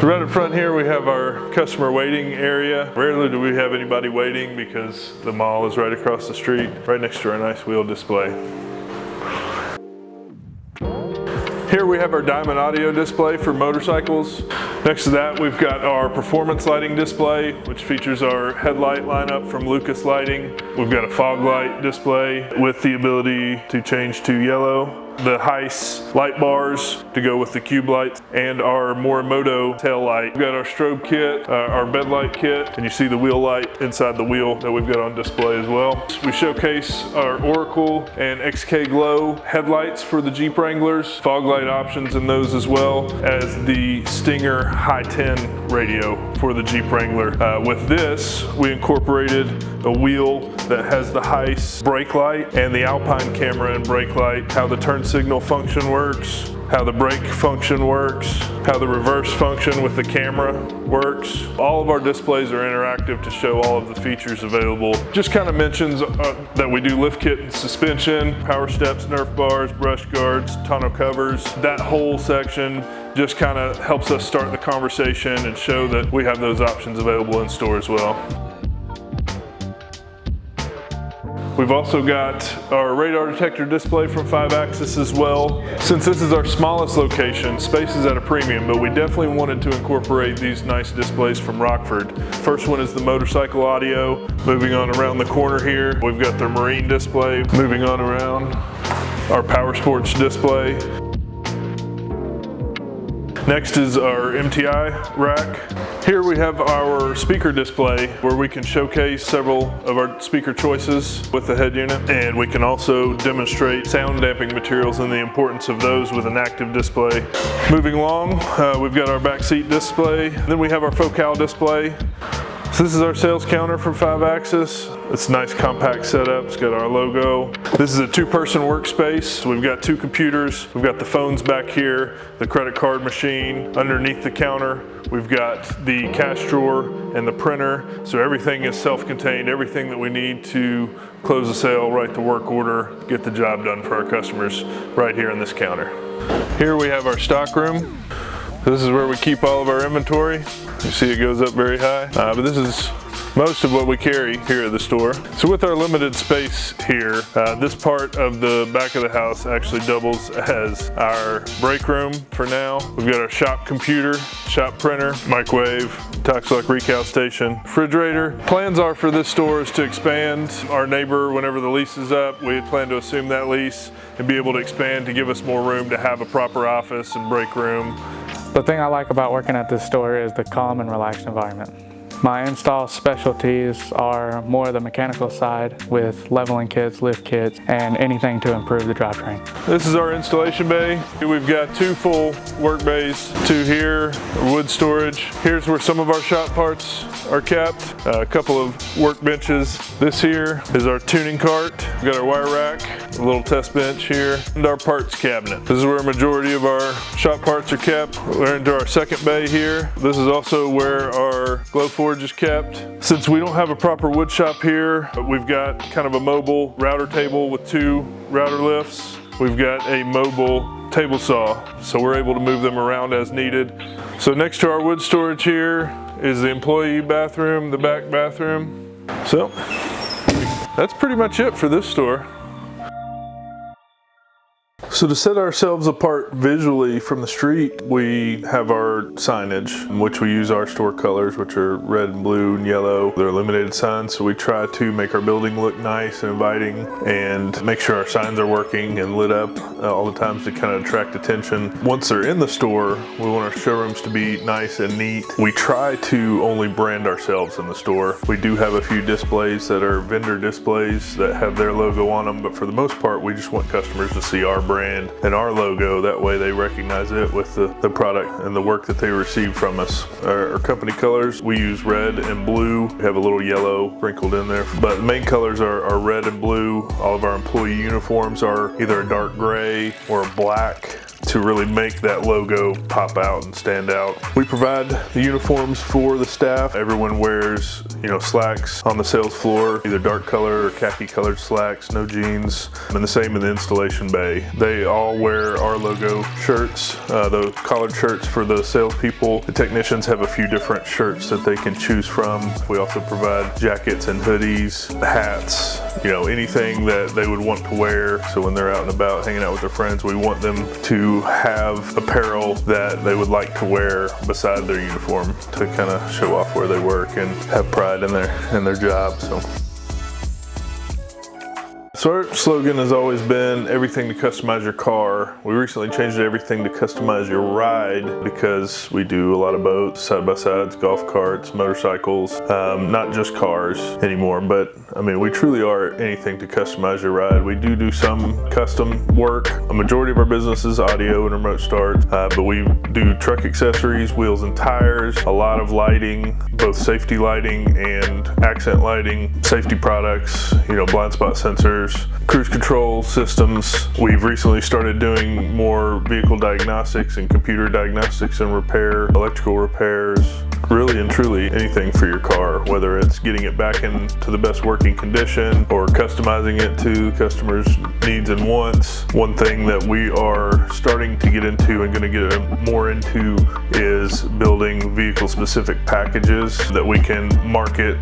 Right up front here we have our customer waiting area. Rarely do we have anybody waiting because the mall is right across the street, right next to our nice wheel display. Here we have our diamond audio display for motorcycles. Next to that we've got our performance lighting display, which features our headlight lineup from Lucas Lighting. We've got a fog light display with the ability to change to yellow, the Heiss light bars to go with the cube lights, and our Morimoto tail light. We've got our strobe kit, our bed light kit, and you see the wheel light inside the wheel that we've got on display as well. We showcase our Oracle and XK Glow headlights for the Jeep Wranglers, fog light options in those, as well as the Stinger High 10 radio for the Jeep Wrangler. With this, we incorporated a wheel that has the Heiss brake light and the Alpine camera and brake light, how the turn signal function works, how the brake function works, how the reverse function with the camera works. All of our displays are interactive to show all of the features available. Just kind of mentions that we do lift kit and suspension, power steps, Nerf bars, brush guards, tonneau covers. That whole section just kind of helps us start the conversation and show that we have those options available in store as well. We've also got our radar detector display from 5-Axis as well. Since this is our smallest location, space is at a premium, but we definitely wanted to incorporate these nice displays from Rockford. First one is the motorcycle audio. Moving on around the corner here, we've got the marine display. Moving on around, our power sports display. Next is our MTI rack. Here we have our speaker display where we can showcase several of our speaker choices with the head unit, and we can also demonstrate sound damping materials and the importance of those with an active display. Moving along, we've got our back seat display. Then we have our Focal display. So this is our sales counter from 5-Axis. It's a nice compact setup. It's got our logo. This is a two-person workspace. We've got two computers. We've got the phones back here, the credit card machine. Underneath the counter, we've got the cash drawer and the printer. So everything is self-contained, everything that we need to close the sale, write the work order, get the job done for our customers right here in this counter. Here we have our stock room. This is where we keep all of our inventory. You see it goes up very high, but this is most of what we carry here at the store. So with our limited space here, this part of the back of the house actually doubles as our break room for now. We've got our shop computer, shop printer, microwave, Tox-Lock recal station, refrigerator. Plans are for this store is to expand. Our neighbor, whenever the lease is up, we plan to assume that lease and be able to expand to give us more room to have a proper office and break room. The thing I like about working at this store is the calm and relaxed environment. My install specialties are more the mechanical side with leveling kits, lift kits, and anything to improve the drivetrain. This is our installation bay. We've got two full work bays, two here, wood storage. Here's where some of our shop parts are kept, a couple of workbenches. This here is our tuning cart. We've got our wire rack, a little test bench here, and our parts cabinet. This is where a majority of our shop parts are kept. We're into our second bay here. This is also where our glow forge is kept. Since we don't have a proper wood shop here, we've got kind of a mobile router table with two router lifts. We've got a mobile table saw, so we're able to move them around as needed. So next to our wood storage here is the employee bathroom, the back bathroom. So that's pretty much it for this store. So to set ourselves apart visually from the street, we have our signage, in which we use our store colors, which are red and blue and yellow. They're illuminated signs, so we try to make our building look nice and inviting and make sure our signs are working and lit up all the times to kind of attract attention. Once they're in the store, we want our showrooms to be nice and neat. We try to only brand ourselves in the store. We do have a few displays that are vendor displays that have their logo on them, but for the most part, we just want customers to see our brand and our logo. That way they recognize it with the product and the work that they receive from us. Our company colors, we use red and blue. We have a little yellow sprinkled in there, but the main colors are red and blue. All of our employee uniforms are either a dark gray or a black to really make that logo pop out and stand out. We provide the uniforms for the staff. Everyone wears, slacks on the sales floor, either dark color or khaki colored slacks, no jeans, and the same in the installation bay. They all wear our logo shirts, the collared shirts for the salespeople. The technicians have a few different shirts that they can choose from. We also provide jackets and hoodies, hats, anything that they would want to wear. So when they're out and about hanging out with their friends, we want them to have apparel that they would like to wear beside their uniform to kind of show off where they work and have pride in their job. So our slogan has always been everything to customize your car. We recently changed it to everything to customize your ride because we do a lot of boats, side-by-sides, golf carts, motorcycles, not just cars anymore, but we truly are anything to customize your ride. We do some custom work. A majority of our business is audio and remote start, but we do truck accessories, wheels and tires, a lot of lighting, both safety lighting and accent lighting, safety products, blind spot sensors, cruise control systems. We've recently started doing more vehicle diagnostics and computer diagnostics and repair, electrical repairs, really and truly anything for your car, whether it's getting it back into the best working condition or customizing it to the customer's needs and wants. One thing that we are starting to get into and going to get more into is building vehicle specific packages that we can market,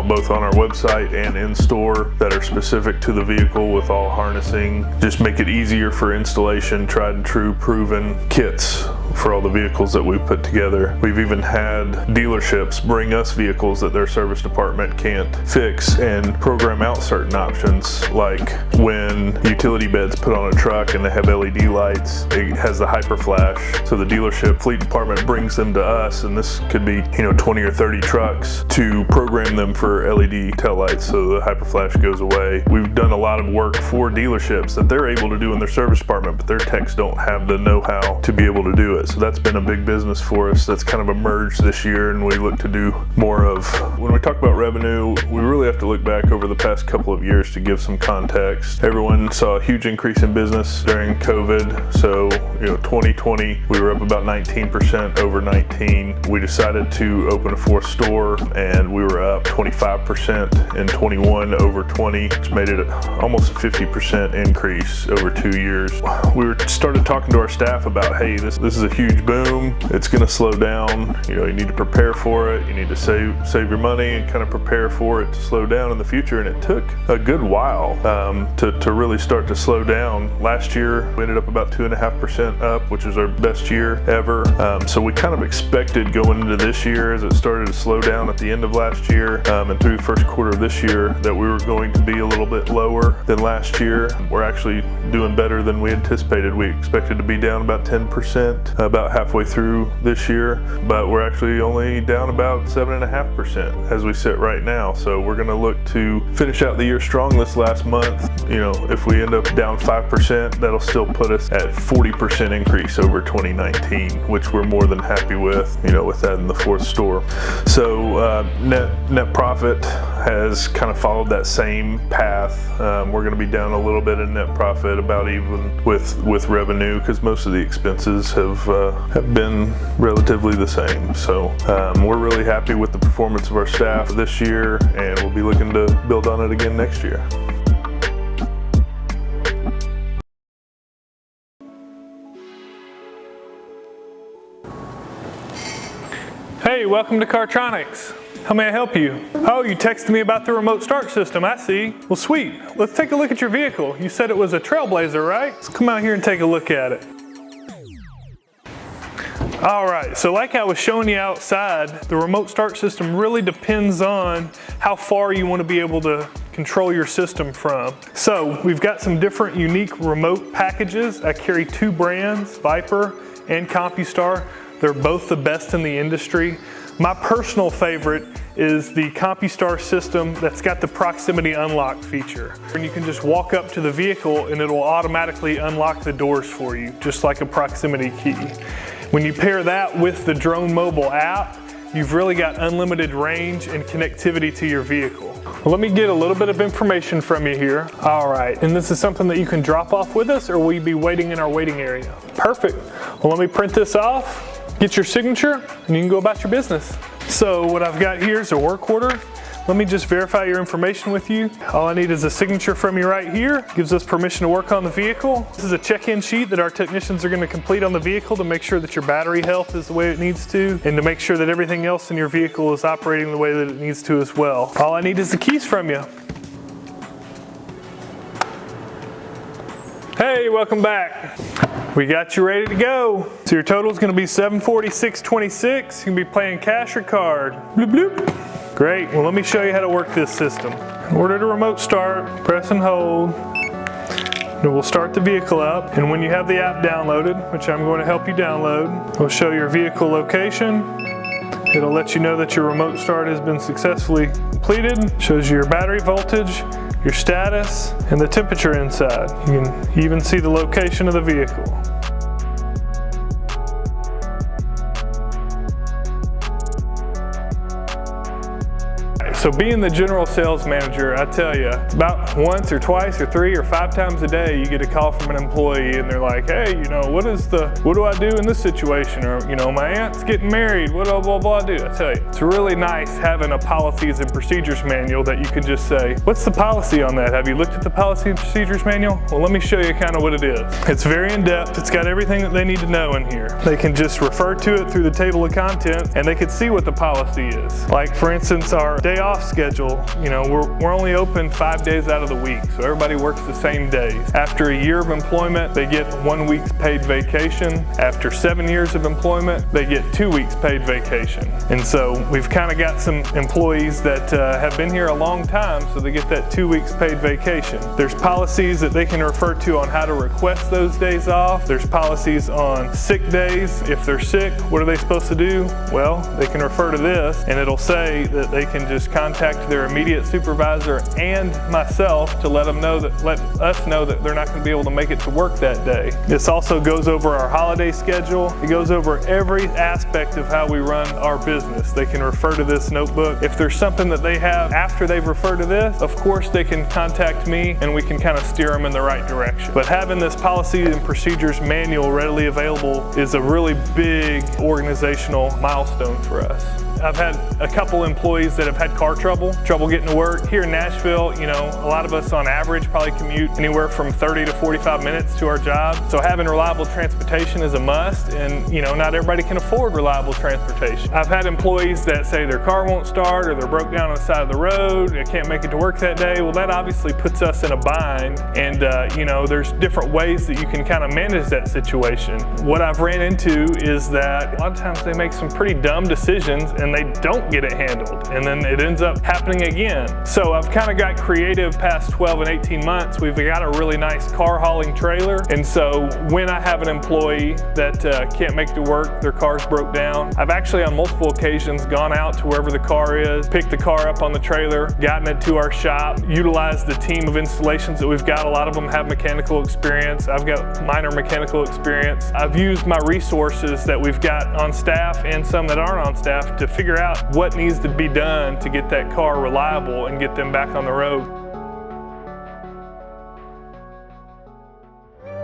both on our website and in store that are specific to the vehicle with all harnessing. Just make it easier for installation, tried and true proven kits for all the vehicles that we've put together. We've even had dealerships bring us vehicles that their service department can't fix and program out certain options, like when utility beds put on a truck and they have LED lights, it has the hyper flash. So the dealership fleet department brings them to us, and this could be 20 or 30 trucks, to program them for LED tail lights so the hyper flash goes away. We've done a lot of work for dealerships that they're able to do in their service department, but their techs don't have the know-how to be able to do it. So that's been a big business for us that's kind of emerged this year, and we look to do more of. When we talk about revenue, we really have to look back over the past couple of years to give some context. Everyone saw a huge increase in business during COVID. So 2020, we were up about 19% over 19. We decided to open a fourth store, and we were up 25% in 21 over 20, which made it almost a 50% increase over 2 years. We started talking to our staff about, hey, this is a huge boom. It's going to slow down. You need to prepare for it. You need to save your money and kind of prepare for it to slow down in the future. And it took a good while to really start to slow down. Last year, we ended up about 2.5% up, which is our best year ever. So we kind of expected going into this year, as it started to slow down at the end of last year and through the first quarter of this year, that we were going to be a little bit lower than last year. We're actually doing better than we anticipated. We expected to be down about 10% about halfway through this year, but we're actually only down about 7.5% as we sit right now. So we're going to look to finish out the year strong this last month. If we end up down 5%, that'll still put us at 40% increase over 2019, which we're more than happy with, with that in the fourth store. So net profit has kind of followed that same path. We're going to be down a little bit in net profit, about even with revenue, because most of the expenses have been relatively the same. So we're really happy with the performance of our staff this year, and we'll be looking to build on it again next year. Hey, welcome to Cartronics. How may I help you? Oh, you texted me about the remote start system, I see. Well, sweet. Let's take a look at your vehicle. You said it was a Trailblazer, right? Let's come out here and take a look at it. All right, so like I was showing you outside, the remote start system really depends on how far you want to be able to control your system from. So we've got some different unique remote packages. I carry 2 brands, Viper and CompuStar. They're both the best in the industry. My personal favorite is the CompuStar system that's got the proximity unlock feature. And you can just walk up to the vehicle and it'll automatically unlock the doors for you, just like a proximity key. When you pair that with the Drone Mobile app, you've really got unlimited range and connectivity to your vehicle. Well, let me get a little bit of information from you here. All right, and this is something that you can drop off with us, or will you be waiting in our waiting area? Perfect. Well, let me print this off, get your signature, and you can go about your business. So what I've got here is a work order. Let me just verify your information with you. All I need is a signature from you right here. Gives us permission to work on the vehicle. This is a check-in sheet that our technicians are going to complete on the vehicle to make sure that your battery health is the way it needs to, and to make sure that everything else in your vehicle is operating the way that it needs to as well. All I need is the keys from you. Hey, welcome back. We got you ready to go. So your total is going to be $746.26. You can be paying cash or card. Bloop, bloop. Great, well let me show you how to work this system. In order to remote start, press and hold. It will start the vehicle up, and when you have the app downloaded, which I'm going to help you download, it'll show your vehicle location. It'll let you know that your remote start has been successfully completed. Shows you your battery voltage, your status, and the temperature inside. You can even see the location of the vehicle. So being the general sales manager, I tell you, it's about once or twice or 3 or 5 times a day you get a call from an employee and they're like, hey, you know, what do I do in this situation? Or, you know, my aunt's getting married, what do blah, blah, do? I tell you, it's really nice having a policies and procedures manual that you can just say, what's the policy on that? Have you looked at the policy and procedures manual? Well, let me show you kind of what it is. It's very in-depth. It's got everything that they need to know in here. They can just refer to it through the table of contents and they can see what the policy is. Like, for instance, our day off schedule, you know, we're only open 5 days out of the week, so everybody works the same days. After a year of employment, they get 1 week's paid vacation. After 7 years of employment, they get 2 weeks paid vacation. And so we've kind of got some employees that have been here a long time, so they get that 2 weeks paid vacation. There's policies that they can refer to on how to request those days off. There's policies on sick days. If they're sick, what are they supposed to do? Well, they can refer to this, and it'll say that they can just contact their immediate supervisor and myself to let us know that they're not going to be able to make it to work that day. This also goes over our holiday schedule. It goes over every aspect of how we run our business. They can refer to this notebook. If there's something that they have after they've referred to this, of course they can contact me and we can kind of steer them in the right direction. But having this policy and procedures manual readily available is a really big organizational milestone for us. I've had a couple employees that have had car trouble getting to work. Here in Nashville, you know, a lot of us on average probably commute anywhere from 30 to 45 minutes to our job. So having reliable transportation is a must, and you know, not everybody can afford reliable transportation. I've had employees that say their car won't start or they're broke down on the side of the road, they can't make it to work that day. Well, that obviously puts us in a bind, and you know, there's different ways that you can kind of manage that situation. What I've ran into is that a lot of times they make some pretty dumb decisions and they don't get it handled, and then it ends up happening again. So I've kind of got creative past 12 and 18 months. We've got a really nice car hauling trailer, and so when I have an employee that can't make it to work, their car's broke down, I've actually on multiple occasions gone out to wherever the car is, picked the car up on the trailer, gotten it to our shop, utilized the team of installations that we've got. A lot of them have mechanical experience. I've got minor mechanical experience. I've used my resources that we've got on staff and some that aren't on staff to figure out what needs to be done to get that car reliable and get them back on the road.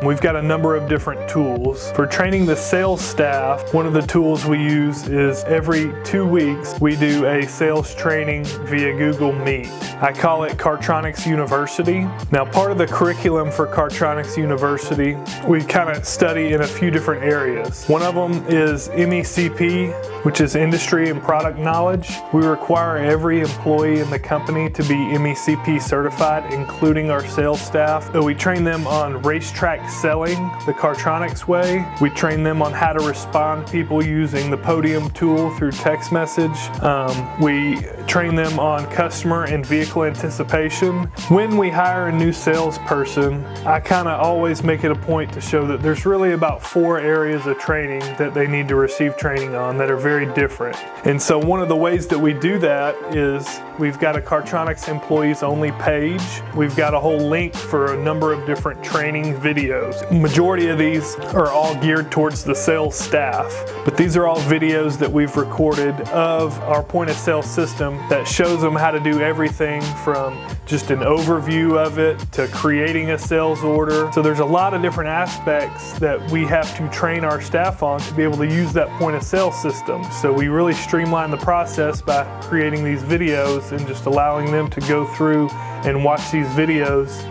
We've got a number of different tools. For training the sales staff, one of the tools we use is every 2 weeks we do a sales training via Google Meet. I call it Cartronics University. Now, part of the curriculum for Cartronics University, we kind of study in a few different areas. One of them is MECP, which is industry and product knowledge. We require every employee in the company to be MECP certified, including our sales staff. We train them on racetrack selling the Cartronics way. We train them on how to respond to people using the Podium tool through text message. We train them on customer and vehicle anticipation. When we hire a new salesperson, I kind of always make it a point to show that there's really about 4 areas of training that they need to receive training on that are very different. And so one of the ways that we do that is we've got a Cartronics employees only page. We've got a whole link for a number of different training videos. Majority of these are all geared towards the sales staff, but these are all videos that we've recorded of our point of sale system that shows them how to do everything from just an overview of it to creating a sales order. So there's a lot of different aspects that we have to train our staff on to be able to use that point of sale system. So we really streamline the process by creating these videos and just allowing them to go through and watch these videos.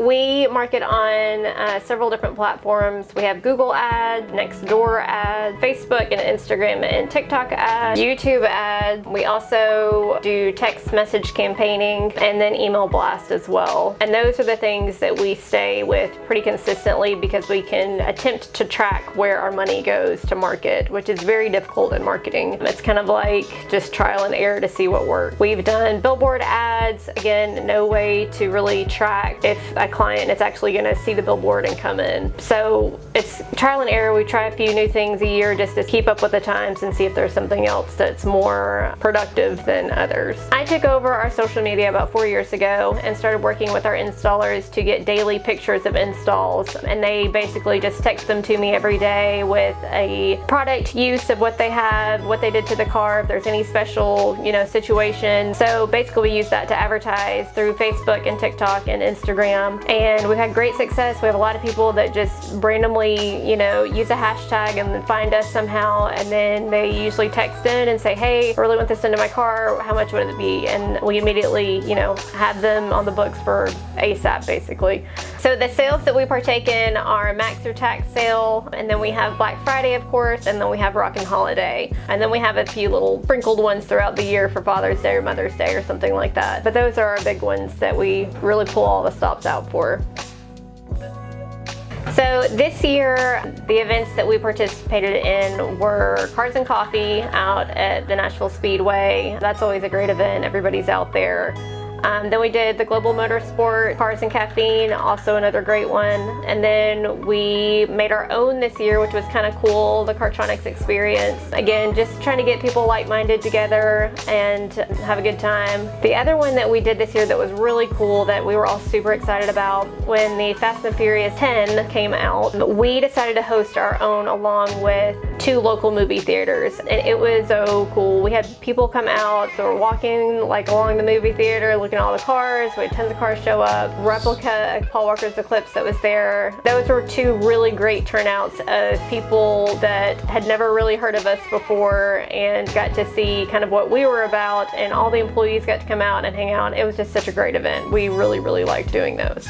We market on several different platforms. We have Google Ads, Nextdoor Ads, Facebook and Instagram and TikTok ads, YouTube ads. We also do text message campaigning and then email blast as well. And those are the things that we stay with pretty consistently because we can attempt to track where our money goes to market, which is very difficult in marketing. It's kind of like just trial and error to see what works. We've done billboard ads. Again, no way to really track if a client is actually going to see the billboard and come in. So it's trial and error. We try a few new things a year just to keep up with the times and see if there's something else that's more productive than others. I took over our social media about 4 years ago and started working with our installers to get daily pictures of installs, and they basically just text them to me every day with a product use of what they have, what they did to the car, if there's any special, situation. So basically we use that to advertise through Facebook and TikTok and Instagram. And we've had great success. We have a lot of people that just randomly, use a hashtag and then find us somehow, and then they usually text in and say, hey, I really want this into my car, how much would it be? And we immediately, have them on the books for ASAP, basically. So the sales that we partake in are Max or Tax sale, and then we have Black Friday, of course, and then we have Rockin' Holiday. And then we have a few little sprinkled ones throughout the year for Father's Day or Mother's Day or something like that. But those are our big ones that we really pull all the stops out for. So this year, the events that we participated in were Cars and Coffee out at the Nashville Speedway. That's always a great event. Everybody's out there. Then we did the Global Motorsport, Cars and Caffeine, also another great one. And then we made our own this year, which was kind of cool, the Cartronics Experience. Again, just trying to get people like-minded together and have a good time. The other one that we did this year that was really cool that we were all super excited about, when the Fast and Furious 10 came out, we decided to host our own along with 2 local movie theaters. And it was so cool. We had people come out, so we're walking along the movie theater, looking at all the cars. We had tons of cars show up. Replica Paul Walker's Eclipse that was there. Those were 2 really great turnouts of people that had never really heard of us before and got to see kind of what we were about, and all the employees got to come out and hang out. It was just such a great event. We really, really liked doing those.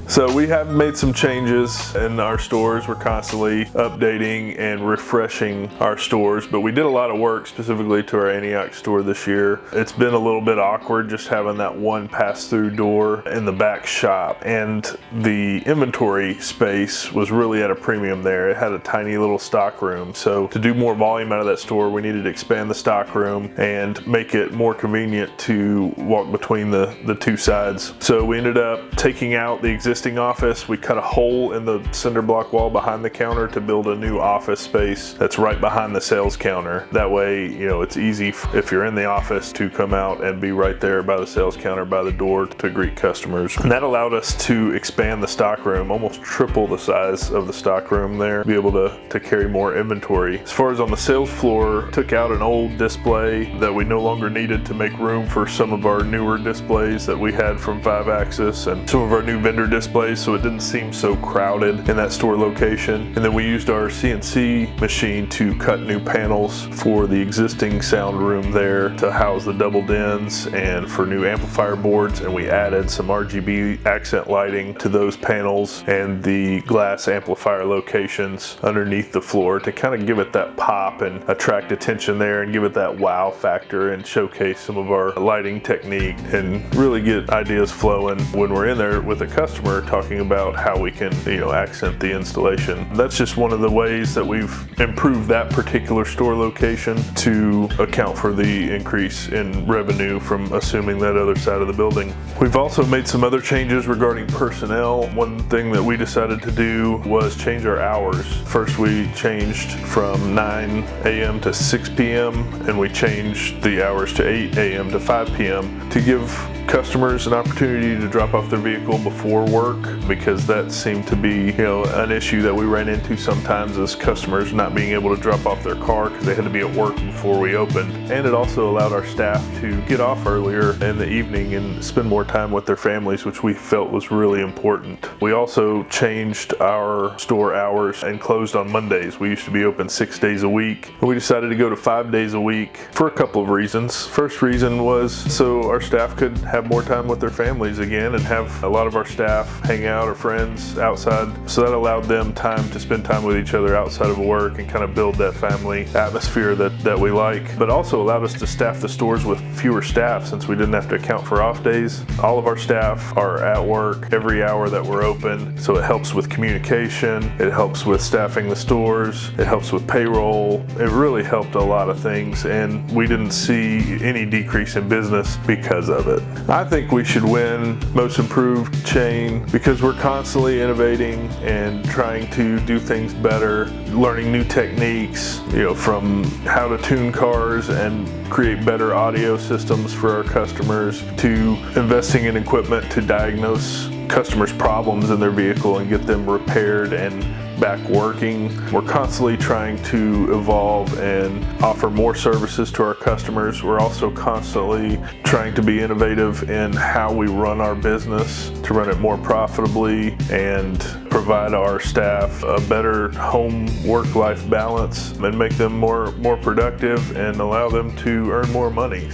So we have made some changes in our stores. We're constantly updating and refreshing our stores, but we did a lot of work specifically to our Antioch store this year. It's been a little bit awkward just having that one pass-through door in the back shop, and the inventory space was really at a premium there. It had a tiny little stock room, so to do more volume out of that store, we needed to expand the stock room and make it more convenient to walk between the 2 sides. So we ended up taking out the existing existing office. We cut a hole in the cinder block wall behind the counter to build a new office space that's right behind the sales counter. That way, you know, it's easy if you're in the office to come out and be right there by the sales counter, by the door to greet customers. And that allowed us to expand the stock room, almost triple the size of the stock room there, be able to carry more inventory. As far as on the sales floor, took out an old display that we no longer needed to make room for some of our newer displays that we had from 5-Axis and some of our new vendor displays, so it didn't seem so crowded in that store location. And then we used our CNC machine to cut new panels for the existing sound room there to house the double DINs and for new amplifier boards, and we added some RGB accent lighting to those panels and the glass amplifier locations underneath the floor to kind of give it that pop and attract attention there and give it that wow factor and showcase some of our lighting technique and really get ideas flowing when we're in there with a customer talking about how we can, you know, accent the installation. That's just one of the ways that we've improved that particular store location to account for the increase in revenue from assuming that other side of the building. We've also made some other changes regarding personnel. One thing that we decided to do was change our hours. First, we changed from 9 a.m. to 6 p.m. and we changed the hours to 8 a.m. to 5 p.m. to give customers an opportunity to drop off their vehicle before work, because that seemed to be, you know, an issue that we ran into sometimes as customers not being able to drop off their car because they had to be at work before we opened. And it also allowed our staff to get off earlier in the evening and spend more time with their families, which we felt was really important. We also changed our store hours and closed on Mondays. We used to be open 6 days a week, and we decided to go to 5 days a week for a couple of reasons. First reason was so our staff could have more time with their families again and have a lot of our staff hang out or friends outside. So that allowed them time to spend time with each other outside of work and kind of build that family atmosphere that we like, but also allowed us to staff the stores with fewer staff since we didn't have to account for off days. All of our staff are at work every hour that we're open, so it helps with communication, it helps with staffing the stores, it helps with payroll. It really helped a lot of things, and we didn't see any decrease in business because of it. I think we should win Most Improved Chain because we're constantly innovating and trying to do things better, learning new techniques, you know, from how to tune cars and create better audio systems for our customers to investing in equipment to diagnose customers' problems in their vehicle and get them repaired and back working. We're constantly trying to evolve and offer more services to our customers. We're also constantly trying to be innovative in how we run our business to run it more profitably and provide our staff a better home work-life balance and make them more productive and allow them to earn more money.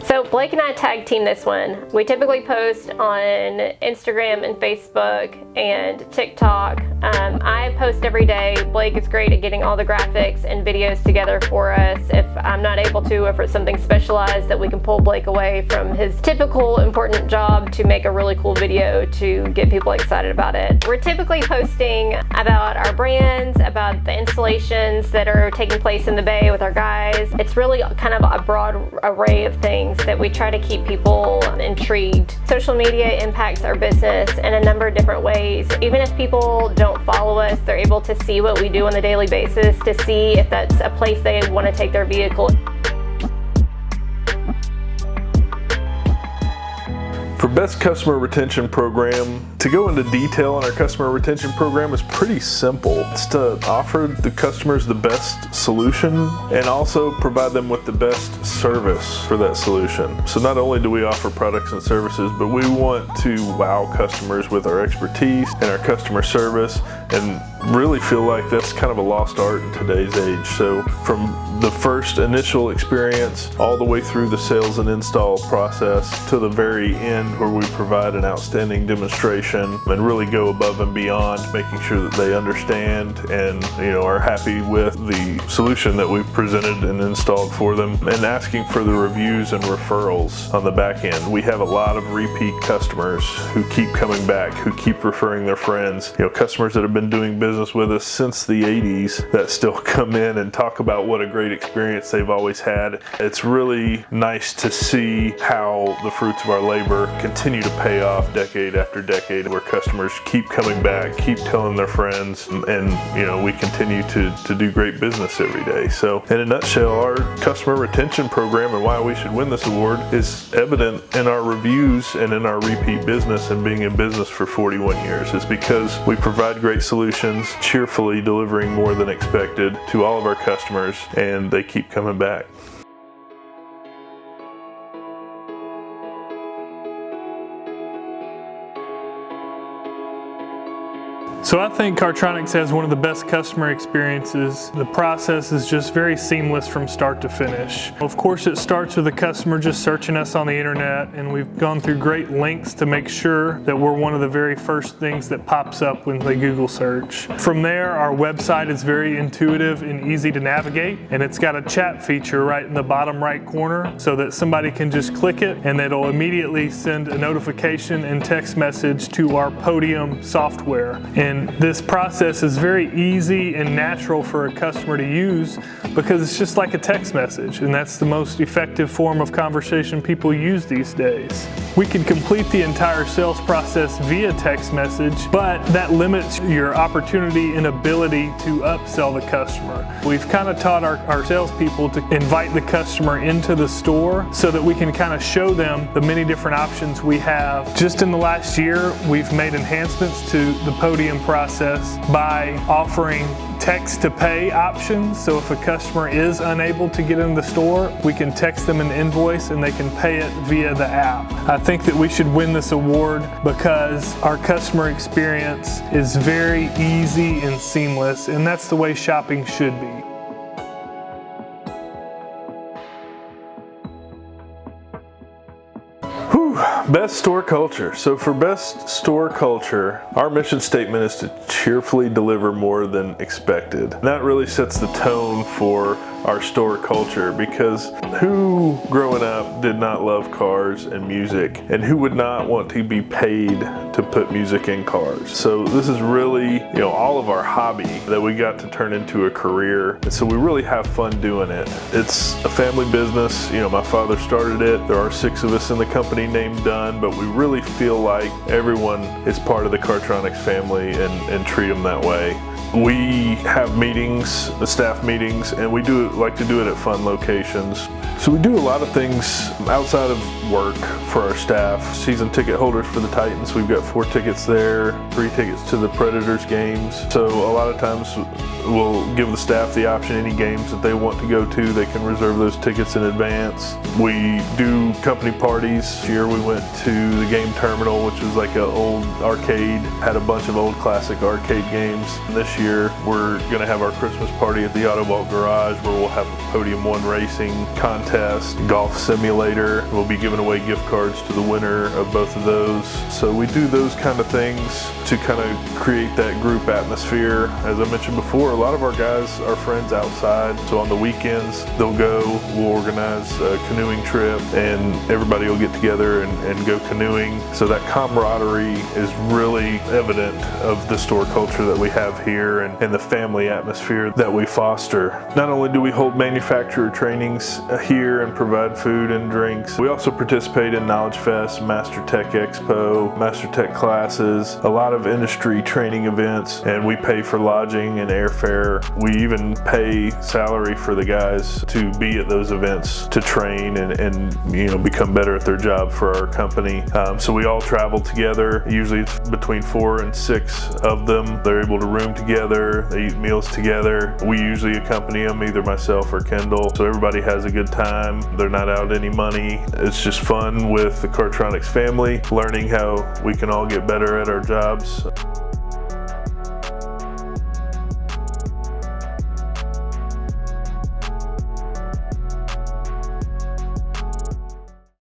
So Blake and I tag team this one. We typically post on Instagram and Facebook and TikTok. I post every day. Blake is great at getting all the graphics and videos together for us. If I'm not able to, if it's something specialized that we can pull Blake away from his typical important job to make a really cool video to get people excited about it. We're typically posting about our brands, about the installations that are taking place in the Bay with our guys. It's really kind of a broad array of things that we try to keep people intrigued. Social media impacts our business in a number of different ways. Even if people don't follow us, they're able to see what we do on a daily basis to see if that's a place they want to take their vehicle. For best customer retention program, to go into detail on our customer retention program is pretty simple. It's to offer the customers the best solution and also provide them with the best service for that solution. So not only do we offer products and services, but we want to wow customers with our expertise and our customer service and really feel like that's kind of a lost art in today's age. So from the first initial experience all the way through the sales and install process to the very end where we provide an outstanding demonstration and really go above and beyond, making sure that they understand and are happy with the solution that we've presented and installed for them, and asking for the reviews and referrals on the back end. We have a lot of repeat customers who keep coming back, who keep referring their friends. Customers that have been doing business with us since the 80s that still come in and talk about what a great experience they've always had. It's really nice to see how the fruits of our labor continue to pay off decade after decade, where customers keep coming back, keep telling their friends, and we continue to do great business every day. So in a nutshell, our customer retention program and why we should win this award is evident in our reviews and in our repeat business and being in business for 41 years. Is because we provide great solutions, cheerfully delivering more than expected to all of our customers, and they keep coming back. So I think Cartronics has one of the best customer experiences. The process is just very seamless from start to finish. Of course, it starts with the customer just searching us on the internet, and we've gone through great lengths to make sure that we're one of the very first things that pops up when they Google search. From there, our website is very intuitive and easy to navigate, and it's got a chat feature right in the bottom right corner so that somebody can just click it and it'll immediately send a notification and text message to our Podium software. And this process is very easy and natural for a customer to use because it's just like a text message, and that's the most effective form of conversation people use these days. We can complete the entire sales process via text message, but that limits your opportunity and ability to upsell the customer. We've kind of taught our salespeople to invite the customer into the store so that we can kind of show them the many different options we have. Just in the last year, we've made enhancements to the Podium process by offering text to pay options. So if a customer is unable to get in the store, we can text them an invoice and they can pay it via the app. I think that we should win this award because our customer experience is very easy and seamless, and that's the way shopping should be. Best store culture. So for best store culture, our mission statement is to cheerfully deliver more than expected. And that really sets the tone for our store culture, because who growing up did not love cars and music, and who would not want to be paid to put music in cars? So this is really, all of our hobby that we got to turn into a career. And so we really have fun doing it. It's a family business. My father started it. There are 6 of us in the company named Dunn, but we really feel like everyone is part of the Cartronics family and treat them that way. We have meetings, the staff meetings, and we like to do it at fun locations. So we do a lot of things outside of work for our staff. Season ticket holders for the Titans, we've got 4 tickets there, 3 tickets to the Predators games. So a lot of times we'll give the staff the option, any games that they want to go to, they can reserve those tickets in advance. We do company parties. This year we went to the game terminal, which was like an old arcade, had a bunch of old classic arcade games. And this year we're going to have our Christmas party at the Auto Vault Garage, where we'll have a Podium 1 racing contest, golf simulator. We'll be giving away gift cards to the winner of both of those. So we do those kind of things to kind of create that group atmosphere. As I mentioned before, a lot of our guys are friends outside, so on the weekends they'll go, we'll organize a canoeing trip and everybody will get together and go canoeing. So that camaraderie is really evident of the store culture that we have here and the family atmosphere that we foster. Not only do we hold manufacturer trainings here and provide food and drinks, we also participate in Knowledge Fest, Master Tech Expo, Master Tech classes, a lot of industry training events, and we pay for lodging and airfare. We even pay salary for the guys to be at those events to train and become better at their job for our company. So we all travel together. Usually it's between 4 and 6 of them. They're able to room together, they eat meals together. We usually accompany them, either myself or Kendall. So everybody has a good time. They're not out any money. It's just fun with the Cartronics family, learning how we can all get better at our jobs.